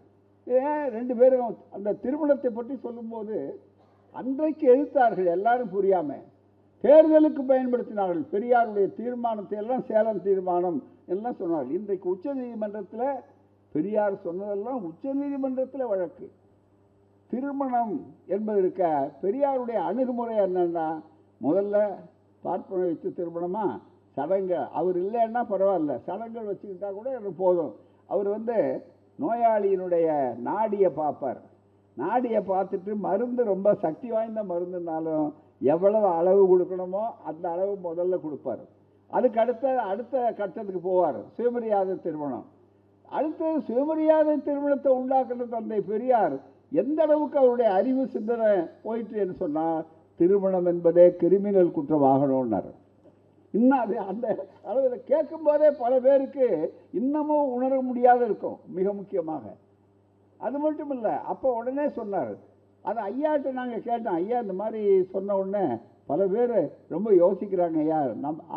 Speaker 1: ஏன் 2 பேரும் அந்த திருமணத்தை பற்றி சொல்லும்போது அன்றைக்கு எதிர்த்தார்கள், எல்லாரும் புரியாமல் தேர்தலுக்கு பயன்படுத்தினார்கள். பெரியாருடைய தீர்மானத்தை எல்லாம் சேலம் தீர்மானம் எல்லாம் சொன்னார்கள். இன்றைக்கு உச்ச நீதிமன்றத்தில் பெரியார் சொன்னதெல்லாம் உச்ச நீதிமன்றத்தில் வழக்கு. திருமணம் என்பது இருக்க, பெரியாருடைய அணுகுமுறை என்னன்னா, முதல்ல பார்ப்பனை வச்சு திருமணமா, சடங்கு அவர் இல்லைன்னா பரவாயில்ல, சடங்குகள் வச்சுக்கிட்டா கூட எனக்கு போதும். அவர் நோயாளியினுடைய நாடியை பார்ப்பார். நாடியை பார்த்துட்டு மருந்து ரொம்ப சக்தி வாய்ந்த மருந்துனாலும் எவ்வளவு அளவு கொடுக்கணுமோ அந்த அளவு முதல்ல கொடுப்பார். அதுக்கு அடுத்த கட்டத்துக்கு போவார், சுயமரியாதை திருமணம். அடுத்தது சுயமரியாதை திருமணத்தை உண்டாக்குற தந்தை பெரியார் எந்த அளவுக்கு அவருடைய அறிவு சிந்தனை போயிட்டு என்று சொன்னால், திருமணம் என்பதே கிரிமினல் குற்றமாகணும்னார். இன்னும் அது அந்த அளவில் கேட்கும்போதே பல பேருக்கு இன்னமும் உணர முடியாத இருக்கும். மிக முக்கியமாக அது மட்டும் இல்லை, அப்போ உடனே சொன்னார். அது ஐயாட்ட நாங்கள் கேட்டோம், ஐயா இந்த மாதிரி சொன்ன உடனே பல பேர் ரொம்ப யோசிக்கிறாங்க. ஐயா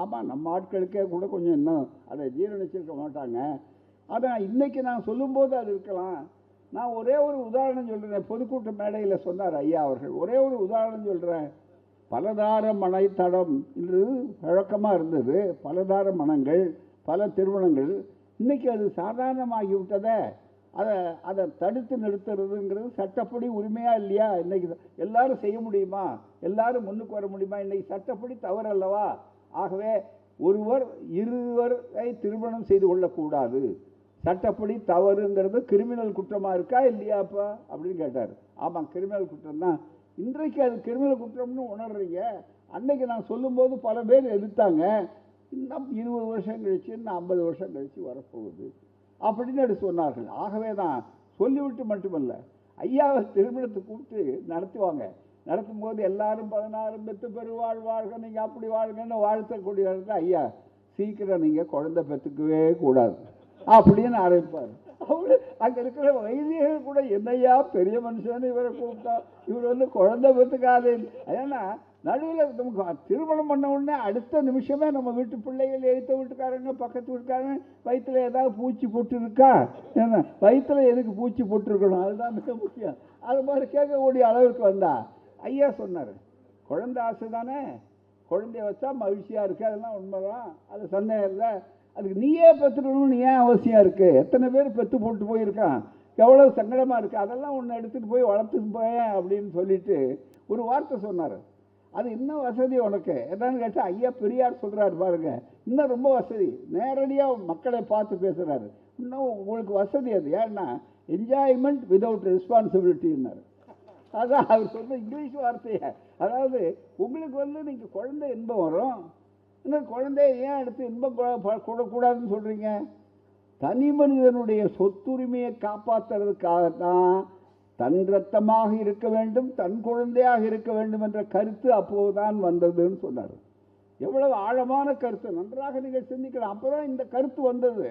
Speaker 1: ஆமாம், நம்ம ஆட்களுக்கே கூட கொஞ்சம் இன்னும் அதை ஜீரணிச்சிருக்க மாட்டாங்க. அதான் இன்றைக்கி நான் சொல்லும்போது அது இருக்கலாம். நான் ஒரே ஒரு உதாரணம் சொல்கிறேன். பொதுக்கூட்ட மேடையில் சொன்னார் ஐயா அவர்கள். ஒரே ஒரு உதாரணம் சொல்கிறேன். பலதார மனை தடம் என்று வழக்கமாக இருந்தது. பலதார மனங்கள், பல திருமணங்கள். இன்றைக்கி அது சாதாரணமாகிவிட்டதை அதை தடுத்து நிறுத்துறதுங்கிறது சட்டப்படி உரிமையாக இல்லையா? இன்றைக்கி எல்லாரும் செய்ய முடியுமா? எல்லாரும் முன்னுக்கு வர முடியுமா? இன்றைக்கி சட்டப்படி தவறு அல்லவா? ஆகவே ஒருவர் இருவரை திருமணம் செய்து கொள்ளக்கூடாது, சட்டப்படி தவறுங்கிறது கிரிமினல் குற்றமாக இருக்கா இல்லையாப்பா அப்படின்னு கேட்டார். ஆமாம், கிரிமினல் குற்றம் தான். இன்றைக்கு அது கிரிமினல் குற்றம்னு உணர்றீங்க. அன்னைக்கு நான் சொல்லும்போது பல பேர் எதிர்த்தாங்க. இன்னும் 20 வருஷம் கழிச்சு, இன்னும் 50 வருஷம் கழிச்சு வரப்போகுது அப்படின்னு அது சொன்னார்கள். ஆகவே தான் சொல்லிவிட்டு மட்டுமல்ல, ஐயாவை திருமணத்தை கூப்பிட்டு நடத்துவாங்க. நடத்தும் போது எல்லாரும் 16 பெற்று பெருவாழ் வாழ்க, நீங்கள் அப்படி வாழ்கன்னு வாழ்த்தக்கூடிய இடத்துல ஐயா சீக்கிரம் நீங்கள் குழந்தை பெற்றுக்கவே கூடாது அப்படின்னு ஆரம்பிப்பார். அவரு அங்கே இருக்கிற வைத்தியர்கள் கூட என்னையா பெரிய மனுஷன்னு இவரை கூப்பிட்டா, இவர் குழந்தை பெற்றுக்காது. ஏன்னா நடுவில் நமக்கு திருமணம் பண்ண உடனே அடுத்த நிமிஷமே நம்ம வீட்டு பிள்ளைகள், எழுத்த வீட்டுக்காரங்க, பக்கத்து வீட்டுக்காரங்க வயிற்றுல ஏதாவது பூச்சி போட்டு இருக்கா, ஏன்னா வயிற்றுல எதுக்கு பூச்சி போட்டுருக்கணும், அதுதான் மிக முக்கியம். அது மாதிரி கேட்கக்கூடிய அளவுக்கு வந்தா ஐயா சொன்னார், குழந்தை ஆசை தானே, குழந்தைய வச்சா மகிழ்ச்சியாக இருக்குது, அதெல்லாம் உண்மைதான், அது சந்தேகம் இல்லை. அதுக்கு நீயே பெற்றுக்கணும்னு ஏன் அவசியம் இருக்குது? எத்தனை பேர் பெற்று போட்டு போயிருக்கான், எவ்வளோ சங்கடமாக இருக்குது, அதெல்லாம் ஒன்று எடுத்துகிட்டு போய் வளர்த்துட்டு போயேன் அப்படின்னு சொல்லிட்டு ஒரு வார்த்தை சொன்னார். அது இன்னும் வசதி உனக்கு என்னன்னு கேட்டால், ஐயா பெரியார் சொல்கிறாரு பாருங்க, இன்னும் ரொம்ப வசதி. நேரடியாக மக்களை பார்த்து பேசுகிறாரு. இன்னும் உங்களுக்கு வசதி அது. ஏன்னா என்ஜாய்மெண்ட் விதவுட் ரெஸ்பான்சிபிலிட்டின்னாரு. அதான் அவர் சொன்ன இங்கிலீஷ் வார்த்தையை. அதாவது உங்களுக்கு நீங்கள் குழந்தை இன்பம் வரும், இன்னும் குழந்தைய ஏன் எடுத்து இன்பம் கூடக்கூடாதுன்னு சொல்கிறீங்க? தனி மனிதனுடைய சொத்துரிமையை காப்பாற்றுறதுக்காகத்தான் தன் ரத்தமாக இருக்க வேண்டும், தன் குழந்தையாக இருக்க வேண்டும் என்ற கருத்து அப்போதுதான் வந்ததுன்னு சொன்னார். எவ்வளவு ஆழமான கருத்து, நன்றாக நீங்கள் சிந்திக்கலாம். அப்போதான் இந்த கருத்து வந்தது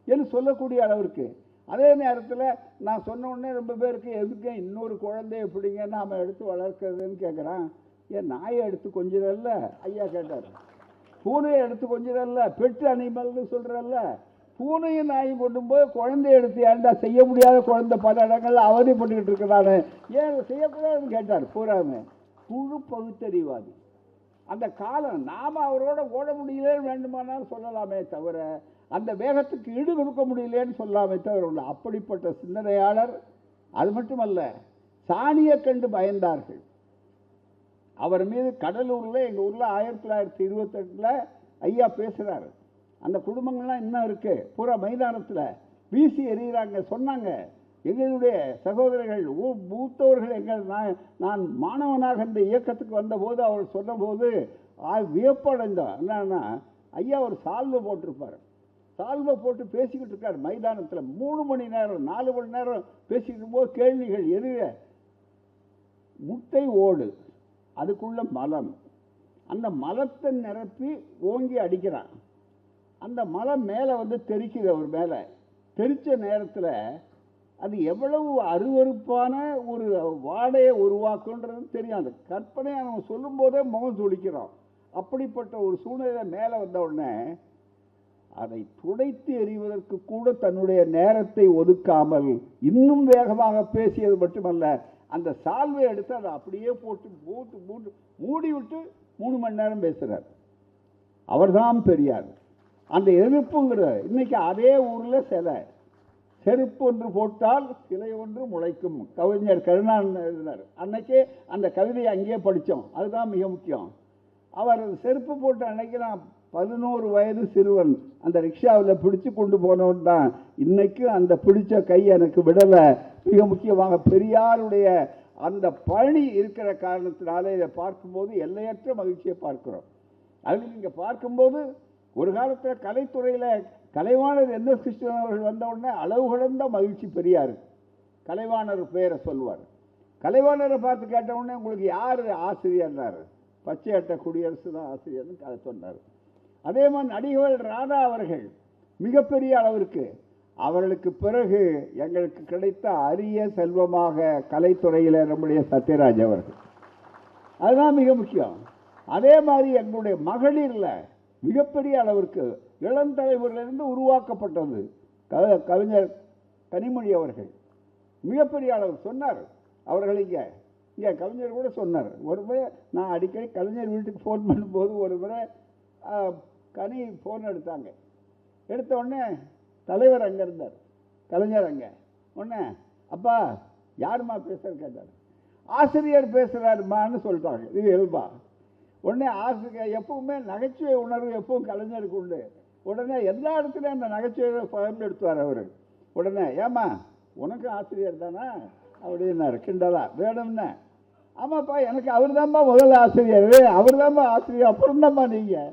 Speaker 1: என்று சொல்லக்கூடிய அளவிற்கு. அதே நேரத்தில் நான் சொன்ன உடனே ரொம்ப பேருக்கு எதுக்கு இன்னொரு குழந்தைய எப்படிங்க நாம் எடுத்து வளர்க்குறதுன்னு கேட்குறான். ஏன் நாயை எடுத்து கொஞ்சிடல ஐயா கேட்டார். பூனையை எடுத்து கொஞ்சிடல பெட்டு அனிமல்னு சொல்கிறல்ல. பூனையும் நாயும் கொண்டு போய் குழந்தைய எடுத்து ஏன்டா செய்ய முடியாத குழந்தை பல இடங்கள்ல அவதிப்பட்டுக்கிட்டு இருக்கிறானு ஏன் செய்யக்கூடாதுன்னு கேட்டார். பூராமே முழு பகுத்தறிவாதி. அந்த காலம் நாம் அவரோட ஓட முடியலன்னு வேண்டுமானாலும் சொல்லலாமே தவிர அந்த வேகத்துக்கு ஈடு கொடுக்க முடியலன்னு சொல்லாமே தவிர அப்படிப்பட்ட சிந்தனையாளர். அது மட்டுமல்ல, சாணியை கண்டு பயந்தார்கள். அவர் மீது கடலூரில், எங்கள் ஊரில் 1928 ஐயா பேசுகிறார். அந்த குடும்பங்கள்லாம் இன்னும் இருக்குது. பூரா மைதானத்தில் வீசி எறிகிறாங்க. சொன்னாங்க, எங்களுடைய சகோதரர்கள் மூத்தவர்கள் நான் மாணவனாக இந்த இயக்கத்துக்கு வந்தபோது அவர் சொன்னபோது வியப்படைந்தோம். என்னன்னா, ஐயா ஒரு சால்வை போட்டிருப்பார். சால்வை போட்டு பேசிக்கிட்டு இருக்கார் மைதானத்தில் 3 மணி நேரம் 4 மணி நேரம் பேசிக்கிட்டு போது கேள்விகள் எதிர முட்டை ஓடு, அதுக்குள்ள மலம், அந்த மலத்தை நிரப்பி ஓங்கி அடிக்கிறான். அந்த மலம் மேலே வந்து தெரிக்குது. அவர் மேலே தெரிச்ச நேரத்தில் அது எவ்வளவு அருவருப்பான ஒரு வாடையை உருவாக்குன்றது தெரியும். அந்த கற்பனையை நம்ம சொல்லும் போதே முகம் துடிக்கிறோம். அப்படிப்பட்ட ஒரு சூழ்நிலை மேலே வந்த உடனே அதை துடைத்து எறிவதற்கு கூட தன்னுடைய நேரத்தை ஒதுக்காமல் இன்னும் வேகமாக பேசியது மட்டுமல்ல, அந்த சால்வை எடுத்து அதை அப்படியே போட்டு மூடி விட்டு 3 மணி நேரம் பேசுகிறார். அவர்தான் பெரியார். அந்த எதிர்ப்புங்கிற இன்னைக்கு அதே ஊரில் சிலை செருப்பு ஒன்று போட்டால் சிலை ஒன்று முளைக்கும் கவிஞர் கருணாநிதி எழுதினார். அன்னைக்கே அந்த கவிதையை அங்கேயே படித்தோம். அதுதான் மிக முக்கியம். அவர் செருப்பு போட்ட அன்னைக்கு நான் 11 வயது சிறுவன் அந்த ரிக்ஷாவில் பிடிச்சு கொண்டு போனவன் தான். இன்னைக்கு அந்த பிடிச்ச கை எனக்கு விடலை. மிக முக்கியமாக பெரியாருடைய அந்த பழி இருக்கிற காரணத்தினால இதை பார்க்கும்போது எல்லையற்ற மகிழ்ச்சியை பார்க்கிறோம். அதில் நீங்கள் பார்க்கும்போது ஒரு காலத்தில் கலைத்துறையில் கலைவாணர் என்எஸ் கிருஷ்ணன் அவர்கள் வந்த உடனே அளவு கடந்த மகிழ்ச்சி பெரியார். கலைவாணர் பெயரை சொல்வார். கலைவாணரை பார்த்து கேட்ட உடனே உங்களுக்கு யார் ஆசிரியர்னார். பச்சை அட்டை குடியரசு தான் ஆசிரியர்னு கதை சொன்னார். அதே மாதிரி நடிகர்கள் ராதா அவர்கள் மிகப்பெரிய அளவிற்கு அவர்களுக்கு பிறகு எங்களுக்கு கிடைத்த அரிய செல்வமாக கலைத்துறையில் நம்முடைய சத்யராஜ் அவர்கள், அதுதான் மிக முக்கியம். அதே மாதிரி எங்களுடைய மகளிரில் மிகப்பெரிய அளவிற்கு இளம் தலைவரிலிருந்து உருவாக்கப்பட்டது கவிஞர் கனிமொழி அவர்கள் மிகப்பெரிய அளவு சொன்னார். அவர்கள் இங்கே கவிஞர் கூட சொன்னார். ஒரு முறை நான் அடிக்கடி கலைஞர் வீட்டுக்கு ஃபோன் பண்ணும்போது ஒரு முறை கனி ஃபோன் எடுத்தாங்க. எடுத்த உடனே தலைவர் அங்கே இருந்தார், கலைஞர் அங்கே. உடனே அப்பா யாருமா பேசுறது கேட்டார். ஆசிரியர் பேசுகிறாருமான்னு சொல்லிட்டாங்க. இது இயல்பா. உடனே ஆசிரியர் எப்பவுமே நகைச்சுவை உணர்வு எப்பவும் கலைஞருக்கு உண்டு. உடனே எல்லா இடத்துலையும் அந்த நகைச்சுவை பயன்படுத்துவார் அவர். உடனே ஏம்மா உனக்கு ஆசிரியர் தானே அப்படின்னாரு கிண்டலா வேணும்னு. ஆமாப்பா எனக்கு அவர் தான்ப்பா முதல் ஆசிரியர், அவர் தான்ப்பா ஆசிரியர், அப்புறம் தான்ப்பா நீங்கள்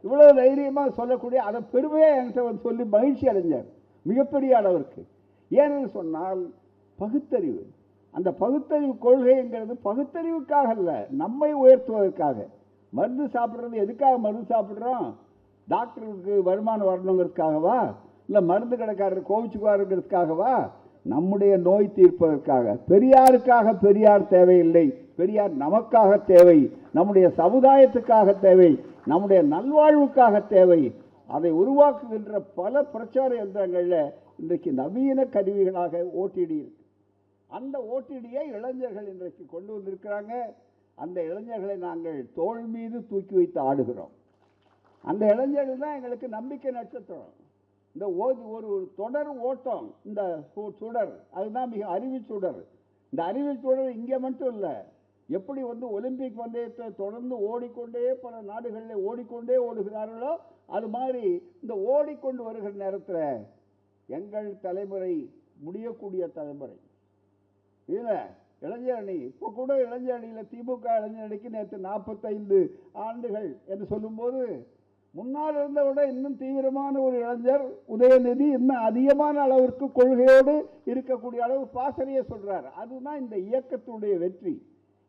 Speaker 1: இவ்வளோ தைரியமாக சொல்லக்கூடிய அதை பெருமையாக என்கிட்ட வந்து சொல்லி மகிழ்ச்சி அடைஞ்சார் மிகப்பெரிய அளவிற்கு. ஏன்னு சொன்னால் பகுத்தறிவு. அந்த பகுத்தறிவு கொள்கைங்கிறது பகுத்தறிவுக்காக இல்லை, நம்மை உயர்த்துவதற்காக. மருந்து சாப்பிட்றது எதுக்காக மருந்து சாப்பிட்றோம்? டாக்டருக்கு வருமானம் வரணுங்கிறதுக்காகவா? இல்லை மருந்து கடைக்காரர் கோவிச்சுக்குவாருங்கிறதுக்காகவா? நம்முடைய நோய் தீர்ப்பதற்காக. பெரியாருக்காக பெரியார் தேவையில்லை, பெரியார் நமக்காக தேவை, நம்முடைய சமுதாயத்துக்காக தேவை, நம்முடைய நல்வாழ்வுக்காக தேவை. அதை உருவாக்குகின்ற பல பிரச்சார யந்திரங்களில் இன்றைக்கு நவீன கருவிகளாக ஓடிடி இருக்கு. அந்த ஓடிடியை இளைஞர்கள் இன்றைக்கு கொண்டு வந்திருக்கிறாங்க. அந்த இளைஞர்களை நாங்கள் தோள் மீது தூக்கி வைத்து ஆடுகிறோம். அந்த இளைஞர்கள் தான் எங்களுக்கு நம்பிக்கை நட்சத்திரம். இந்த ஒரு தொடர் ஓட்டம், இந்த சுடர், அதுதான் மிக அறிவு சுடர். இந்த அறிவு சுடர் இங்கே மட்டும் இல்லை, எப்படி வந்து ஒலிம்பிக் பந்தயத்தை தொடர்ந்து ஓடிக்கொண்டே பல நாடுகளில் ஓடிக்கொண்டே ஓடுகிறார்களோ அது மாதிரி இந்த ஓடிக்கொண்டு வருகிற நேரத்தில் எங்கள் தலைமுறை முடியக்கூடிய தலைமுறை இதில் இளைஞர் அணி. இப்போ கூட இளைஞர் அணியில் திமுக இளைஞர் அணிக்கு நேற்று 45 ஆண்டுகள் என்று சொல்லும்போது முன்னால் இருந்த விட இன்னும் தீவிரமான ஒரு இளைஞர் உதயநிதி இன்னும் அதிகமான அளவிற்கு கொள்கையோடு இருக்கக்கூடிய அளவு பாசறையை சொல்கிறார். அதுதான் இந்த இயக்கத்துடைய வெற்றி.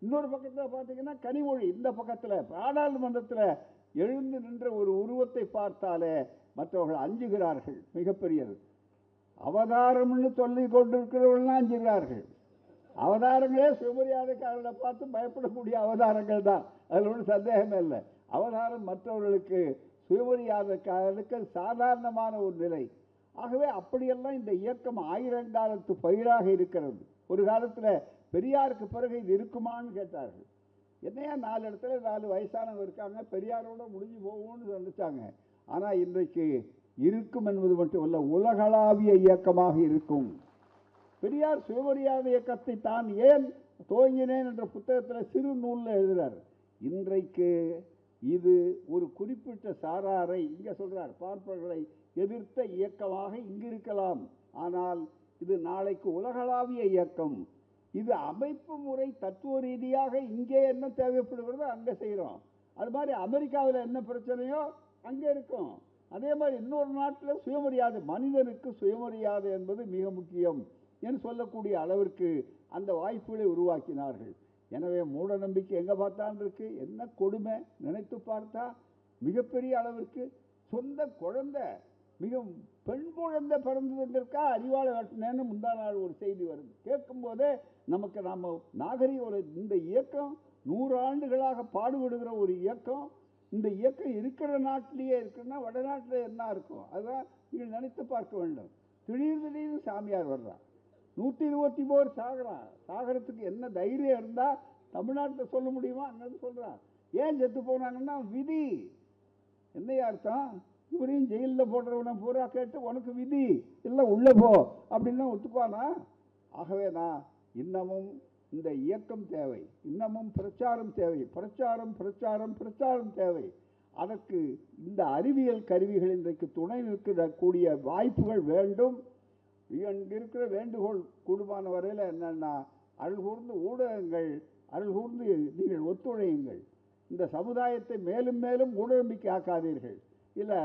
Speaker 1: இன்னொரு பக்கத்தில் பார்த்தீங்கன்னா கனிமொழி, இந்த பக்கத்தில் பாராளுமன்றத்தில் எழுந்து நின்ற ஒரு உருவத்தை பார்த்தாலே மற்றவர்கள் அஞ்சுகிறார்கள். மிகப்பெரியது. அவதாரம்னு சொல்லி கொண்டிருக்கிறவர்கள்லாம் செய்கிறார்கள். அவதாரங்களே சுயமரியாதைக்காரர்களை பார்த்து பயப்படக்கூடிய அவதாரங்கள் தான், அதில் ஒன்றும் சந்தேகமே இல்லை. அவதாரம் மற்றவர்களுக்கு சுயமரியாதைக்காரர்களுக்கு சாதாரணமான ஒரு நிலை. ஆகவே அப்படியெல்லாம் இந்த இயக்கம் ஆயிரங்காலத்து பயிராக இருக்கிறது. ஒரு காலத்தில் பெரியாருக்கு பிறகு இது இருக்குமான்னு கேட்டார்கள். என்னையா 4 இடத்துல 4 வயசானவங்க இருக்காங்க, பெரியாரோட முடிஞ்சு போகும்னு நினைச்சாங்க. ஆனால் இன்றைக்கு இருக்கும் என்பது மட்டுமல்ல, உலகளாவிய இயக்கமாக இருக்கும். பெரியார் சுயமரியாதை இயக்கத்தை தான் ஏன் துவங்கினேன் என்ற புத்தகத்தில் சிறு நூலில் எழுதுகிறார். இன்றைக்கு இது ஒரு குறிப்பிட்ட சாராரை, இங்கே சொல்கிறார், பார்ப்பவர்களை எதிர்த்த இயக்கமாக இங்கு இருக்கலாம். ஆனால் இது நாளைக்கு உலகளாவிய இயக்கம். இது அமைப்பு முறை தத்துவ ரீதியாக இங்கே என்ன தேவைப்படுகிறதோ அங்கே செய்கிறோம். அது மாதிரி அமெரிக்காவில் என்ன பிரச்சனையோ அங்கே இருக்கும். அதே மாதிரி இன்னொரு நாட்டில் சுயமரியாதை, மனிதனுக்கு சுயமரியாதை என்பது மிக முக்கியம் என்று சொல்லக்கூடிய அளவிற்கு அந்த வாய்ப்புகளை உருவாக்கினார்கள். எனவே மூட நம்பிக்கை எங்கே பார்த்தாலும் இருக்கு. என்ன கொடுமை நினைத்து பார்த்தா, மிகப்பெரிய அளவிற்கு சொந்த குழந்தை, மிக பெண் குழந்தை பிறந்ததற்கா அறிவாளை வெட்டினேன்னு முந்தா நாள் ஒரு செய்தி வருது. கேட்கும்போதே நமக்கு நாம் நாகரிக இந்த இயக்கம் 100 ஆண்டுகளாக பாடுபடுகிற ஒரு இயக்கம். இந்த இயக்கம் இருக்கிற நாட்டிலேயே இருக்குன்னா வடநாட்டில் என்ன இருக்கும் அதுதான் நீங்கள் நினைத்து பார்க்க வேண்டும். திடீர்னு சாமியார் வர்றான், 123 சாகிறான். சாகிறதுக்கு என்ன தைரியம் இருந்தால் தமிழ்நாட்டில் சொல்ல முடியுமா? அங்கே சொல்கிறான். ஏன் செத்து போனாங்கன்னா விதி. என்னையா அர்த்தம்? இவரையும் ஜெயிலில் போடுறவனை பூரா கேட்டு உனக்கு விதி இல்லை உள்ளே போ அப்படின்னா ஒத்துக்குவானா? ஆகவே நான் இன்னமும் இந்த இயக்கம் தேவை, இன்னமும் பிரச்சாரம் தேவை, பிரச்சாரம் தேவை. அதற்கு இந்த அறிவியல் கருவிகள் இன்றைக்கு துணை நிற்கக்கூடிய வாய்ப்புகள் வேண்டும். இங்கே இருக்கிற வேண்டுகோள் கூடுமான வரையில் என்னென்னா, அருள்கூர்ந்து ஊடகங்கள், அருள்கூர்ந்து நீங்கள் ஒத்துழையுங்கள். இந்த சமுதாயத்தை மேலும் மேலும் மூடநம்பிக்கை ஆக்காதீர்கள். இல்லை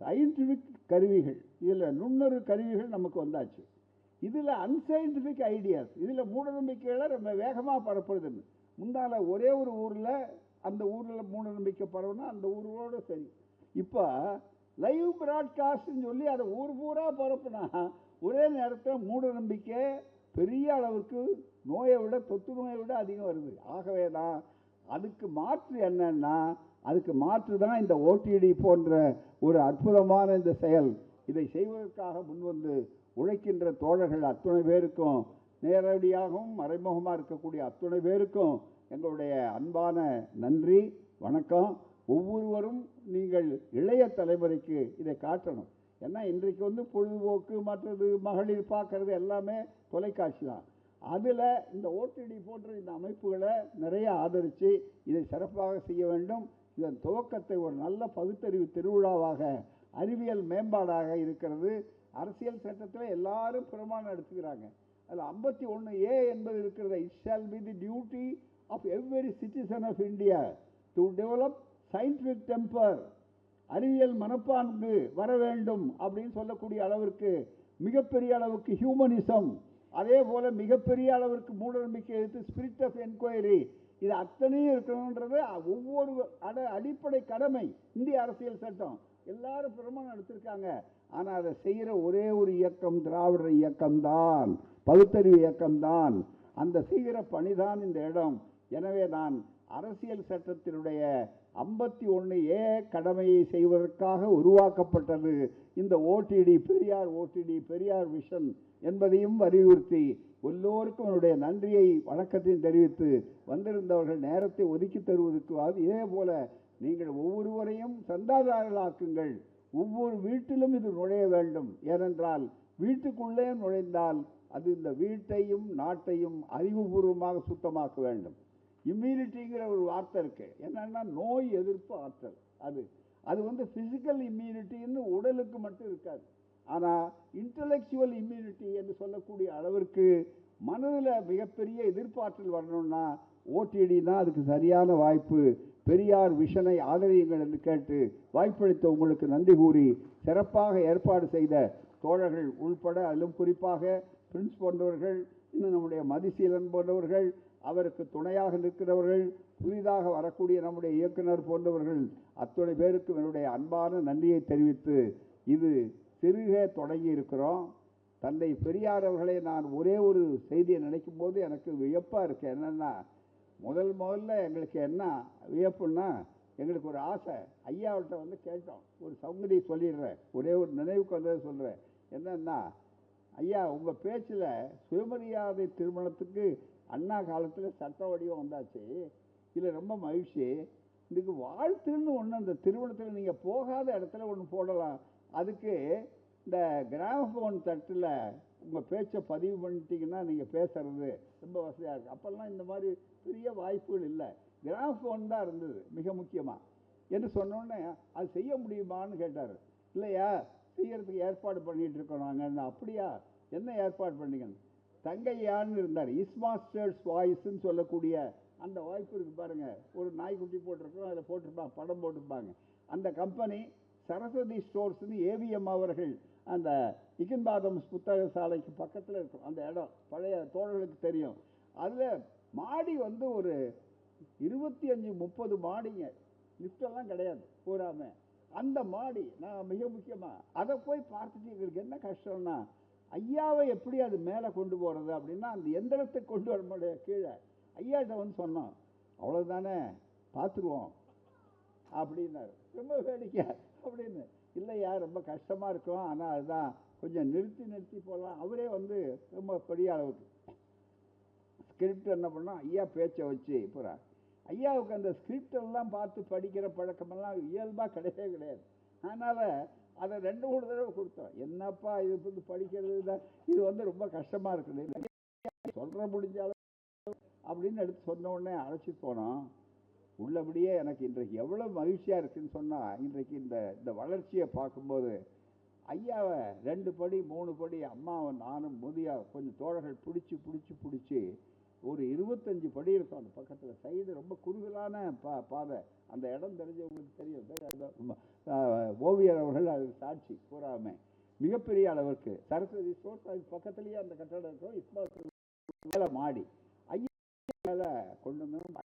Speaker 1: சயின்டிஃபிக் கருவிகள், இதில் நுண்ணறு கருவிகள் நமக்கு வந்தாச்சு. இதில் அன்சயின்டிஃபிக் ஐடியாஸ், இதில் மூடநம்பிக்கைகளை ரொம்ப வேகமாக பரப்புறதுன்னு. முன்னால் ஒரே ஒரு ஊரில், அந்த ஊரில் மூடநம்பிக்கை பரவுனா அந்த ஊரோடு சரி. இப்போ லைவ் பிராட்காஸ்ட்னு சொல்லி அதை ஊர் பூரா பரப்புனா ஒரே நேரத்தில் மூடநம்பிக்கை பெரிய அளவுக்கு நோயை விட, தொற்று நோயை விட அதிகம் வருது. ஆகவே தான் அதுக்கு மாற்று என்னன்னா, அதுக்கு மாற்று தான் இந்த ஓடிடி போன்ற ஒரு அற்புதமான இந்த செயல். இதை செய்வதற்காக முன்வந்து உழைக்கின்ற தோழர்கள் அத்துணை பேருக்கும், நேரடியாகவும் மறைமுகமாக இருக்கக்கூடிய அத்துணை பேருக்கும் எங்களுடைய அன்பான நன்றி, வணக்கம். ஒவ்வொருவரும் நீங்கள் இளைய தலைமுறைக்கு இதை காட்டணும். ஏன்னா இன்றைக்கு பொழுதுபோக்கு, மற்றது மகளிர் பார்க்கறது எல்லாமே தொலைக்காட்சி தான். அதில் இந்த ஓடிடி போன்ற இந்த அமைப்புகளை நிறைய ஆதரித்து இதை சிறப்பாக செய்ய வேண்டும். இதன் துவக்கத்தை ஒரு நல்ல பகுத்தறிவு திருவிழாவாக, அறிவியல் மேம்பாடாக இருக்கிறது. அரசியல் சட்டத்தில் எல்லாரும் பிரமாணம் எடுத்துக்கிறாங்க. அதில் 51A என்பது இருக்கிறது. It shall be the duty of every citizen of India to develop scientific temper. அறிவியல் மனப்பான்கு வர வேண்டும் அப்படின்னு சொல்லக்கூடிய அளவிற்கு, மிகப்பெரிய அளவுக்கு ஹியூமனிசம், அதே போல் மிகப்பெரிய அளவிற்கு மூடநம்பிக்கை எடுத்து ஸ்பிரிட் ஆஃப் என்கொயரி, இது அத்தனையும் இருக்கணுன்றது ஒவ்வொரு அடிப்படை கடமை. இந்திய அரசியல் சட்டம் எல்லாரும் பிரமாணம் எடுத்திருக்காங்க. ஆனால் அதை செய்கிற ஒரே ஒரு இயக்கம் திராவிடர் இயக்கம்தான், பகுத்தறிவு இயக்கம்தான். அந்த செய்கிற பணிதான் இந்த இடம். எனவே நான் அரசியல் சட்டத்தினுடைய 51A கடமையை செய்வதற்காக உருவாக்கப்பட்டது இந்த ஓடிடி, பெரியார் விஷன் என்பதையும் வலியுறுத்தி எல்லோருக்கும் என்னுடைய நன்றியை, வணக்கத்தையும் தெரிவித்து, வந்திருந்தவர்கள் நேரத்தை ஒதுக்கி தருவதற்கு இதே போல நீங்கள் ஒவ்வொருவரையும் சந்தாதாரர்களாக்குங்கள். ஒவ்வொரு வீட்டிலும் இது நுழைய வேண்டும். ஏனென்றால் வீட்டுக்குள்ளே நுழைந்தால் அது இந்த வீட்டையும் நாட்டையும் அறிவுபூர்வமாக சுத்தமாக்க வேண்டும். இம்யூனிட்டிங்கிற ஒரு வார்த்தை இருக்கு. என்னன்னா நோய் எதிர்ப்பு ஆற்றல். அது பிசிக்கல் இம்யூனிட்டின்னு உடலுக்கு மட்டும் இருக்காது. ஆனால் இன்டலெக்சுவல் இம்யூனிட்டி என்று சொல்லக்கூடிய அளவிற்கு மனதில் மிகப்பெரிய எதிர்ப்பாற்றல் வரணும்னா ஓடிடி தான் அதுக்கு சரியான வாய்ப்பு. பெரியார் விஷனை ஆதரியுங்கள் என்று கேட்டு வாய்ப்பளித்த உங்களுக்கு நன்றி கூறி, சிறப்பாக ஏற்பாடு செய்த தோழர்கள் உள்பட, அதிலும் குறிப்பாக பிரின்ஸ் போன்றவர்கள், இன்னும் நம்முடைய மதிசீலன் போன்றவர்கள், அவருக்கு துணையாக நிற்கிறவர்கள், புதிதாக வரக்கூடிய நம்முடைய இயக்குனர் போன்றவர்கள் அத்துணை பேருக்கு என்னுடைய அன்பான நன்றியை தெரிவித்து, இது சிறுக தொடங்கி இருக்கிறோம். தந்தை பெரியார் அவர்களை நான் ஒரே ஒரு செய்தியை நினைக்கும் போது எனக்கு வியப்பாக இருக்குது. என்னென்னா, முதல்ல எங்களுக்கு என்ன வியப்புன்னா, எங்களுக்கு ஒரு ஆசை. ஐயாவிட்ட வந்து கேட்டோம், ஒரு சௌகரிய சொல்லிடுறேன், ஒரே ஒரு நினைவுக்கு வந்ததை சொல்கிறேன். என்னென்னா, ஐயா உங்கள் பேச்சில் சுயமரியாதை திருமணத்துக்கு அண்ணா காலத்தில் சட்ட வடிவம் வந்தாச்சு, இதில் ரொம்ப மகிழ்ச்சி. இதுக்கு வாழ்த்துன்னு ஒன்று அந்த திருமணத்தில் நீங்கள் போகாத இடத்துல ஒன்று போடலாம். அதுக்கு இந்த கிராமஃபோன் தட்டில் உங்கள் பேச்சை பதிவு பண்ணிட்டீங்கன்னா நீங்கள் பேசுகிறது ரொம்ப வசதியாக இருக்குது. அப்போல்லாம் இந்த மாதிரி பெரிய வாய்ப்புகள் இல்லை, கிராமஃபோன் தான் இருந்தது மிக முக்கியமாக என்று சொன்னோடனே அது செய்ய முடியுமான்னு கேட்டார். இல்லையா, செய்யறதுக்கு ஏற்பாடு பண்ணிகிட்டு இருக்கோம் நாங்கள். அப்படியா, என்ன ஏற்பாடு பண்ணீங்கன்னு. தங்கையான்னு இருந்தார், இஸ் மாஸ்டர்ஸ் வாய்ஸ்ன்னு சொல்லக்கூடிய அந்த வாய்ப்பு இருக்குது பாருங்கள். ஒரு நாய்க்குட்டி போட்டிருக்கோம், அதில் போட்டிருப்பாங்க, படம் போட்டிருப்பாங்க. அந்த கம்பெனி சரஸ்வதி ஸ்டோர்ஸ்னு ஏவிஎம் அவர்கள் அந்த இகின்பாதம்ஸ் புத்தக சாலைக்கு பக்கத்தில் இருக்கும் அந்த இடம், பழைய தோழர்களுக்கு தெரியும். அதில் மாடி வந்து ஒரு 25-30 மாடிங்க, லிஃப்டெல்லாம் கிடையாது பூராமல். அந்த மாடி நான் மிக முக்கியமாக அதை போய் பார்த்துட்டு எங்களுக்கு என்ன கஷ்டம்னா, ஐயாவை எப்படி அது மேலே கொண்டு போகிறது அப்படின்னா, அந்த எந்திரத்தை கொண்டு வர முடியாது கீழே. ஐயாட்ட வந்து சொன்னோம், அவ்வளோதானே பார்த்துருவோம் அப்படின்னாரு. ரொம்ப வேடிக்கை அப்படின்னு. இல்லையா, ரொம்ப கஷ்டமாக இருக்கும், ஆனால் அதுதான் கொஞ்சம் நிறுத்தி போகலாம். அவரே வந்து ரொம்ப பெரிய அளவுக்கு ஸ்கிரிப்ட் என்ன பண்ணோம், ஐயா பேச்சை வச்சு பூரா. ஐயாவுக்கு அந்த ஸ்கிரிப்டெல்லாம் பார்த்து படிக்கிற பழக்கமெல்லாம் இயல்பாக கிடையாது. அதனால் அதை 2-3 தடவை கொடுத்தோம். என்னப்பா இது வந்து படிக்கிறது தான், இது வந்து ரொம்ப கஷ்டமாக இருக்குது, சொல்கிற முடிஞ்சாலும் அப்படின்னு எடுத்து சொன்ன உடனே அழைச்சிட்டு போனோம். உள்ளபடியே எனக்கு இன்றைக்கு எவ்வளோ மகிழ்ச்சியாக இருக்குதுன்னு சொன்னால், இன்றைக்கு இந்த வளர்ச்சியை பார்க்கும்போது ஐயாவை 2 படி 3 படி அம்மாவை நானும் முதியா கொஞ்சம் தோழர்கள் பிடிச்சி ஒரு 25 படி இருக்கும் அந்த பக்கத்தில். சைடு ரொம்ப குறுகலான பாதை. அந்த இடம் தெரிஞ்சவங்களுக்கு தெரியும், ஓவியர் அவர்கள் அது சாட்சி பூராமே. மிகப்பெரிய அளவுக்கு சரஸ்வதி ஸ்டோர்ஸ் அது பக்கத்துலேயே அந்த கட்டடம் இருக்கும். இப்போ மேலே மாடி ஐயா மேலே கொண்டு வந்து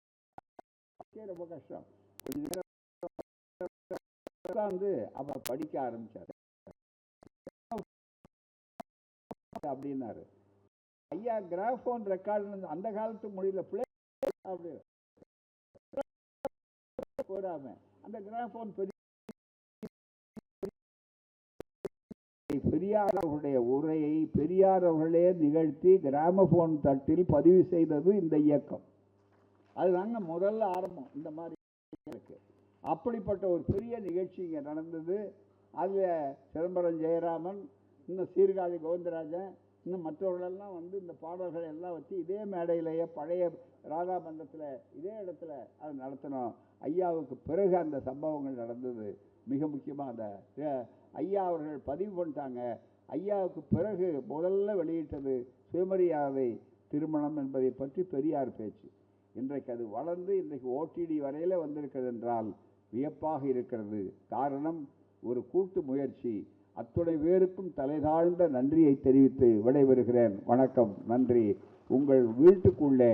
Speaker 1: ரொம்ப கஷ்டம். கொஞ்ச நேரம் வந்து அவ படிக்க ஆரம்பிச்சாரு அப்படின்னாரு. ஐயா கிராஃபோன் ரெக்கார்டு அந்த காலத்து மொழியில பிள்ளை அப்படி போடாம அந்த கிராஃபோன் பெரியார் அவர்களுடைய உரையை பெரியார் அவர்களே நிகழ்த்தி கிராமபோன் தட்டில் பதிவு செய்தது இந்த இயக்கம். அதுதாங்க முதல்ல ஆரம்பம் இந்த மாதிரி. அப்படிப்பட்ட ஒரு பெரிய நிகழ்ச்சி இங்கே நடந்தது. அதில் சிதம்பரம் ஜெயராமன், இன்னும் சீர்காழி கோவிந்தராஜன், இன்னும் மற்றவர்களெல்லாம் வந்து இந்த பாடல்களை எல்லாம் வச்சு இதே மேடையிலேயே பழைய ராதாபந்தத்தில் இதே இடத்துல அது நடத்தினோம். ஐயாவுக்கு பிறகு அந்த சம்பவங்கள் நடந்தது. மிக முக்கியமாக அந்த ஐயா அவர்கள் பதிவு பண்ணிட்டாங்க. ஐயாவுக்கு பிறகு முதல்ல வெளியிட்டது சுயமரியாதை திருமணம் என்பதை பற்றி பெரியார் பேச்சு. இன்றைக்கு அது வளர்ந்து இன்றைக்கு ஓடிடி வரையில் வந்திருக்கிறது என்றால் வியப்பாக இருக்கிறது. காரணம் ஒரு கூட்டு முயற்சி. அத்துணை பேருக்கும் தலைதாழ்ந்த நன்றியை தெரிவித்து விடைபெறுகிறேன். வணக்கம், நன்றி. உங்கள் வீட்டுக்குள்ளே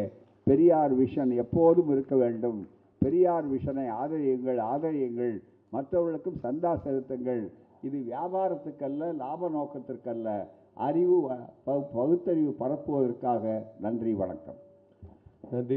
Speaker 1: பெரியார் விஷன் எப்போதும் இருக்க வேண்டும். பெரியார் விஷனை ஆதரியுங்கள். மற்றவர்களுக்கும் சந்தா செலுத்துங்கள். இது வியாபாரத்துக்கல்ல, லாப நோக்கத்திற்கல்ல, அறிவு பகுத்தறிவு பரப்புவதற்காக. நன்றி, வணக்கம்.
Speaker 2: நன்றி.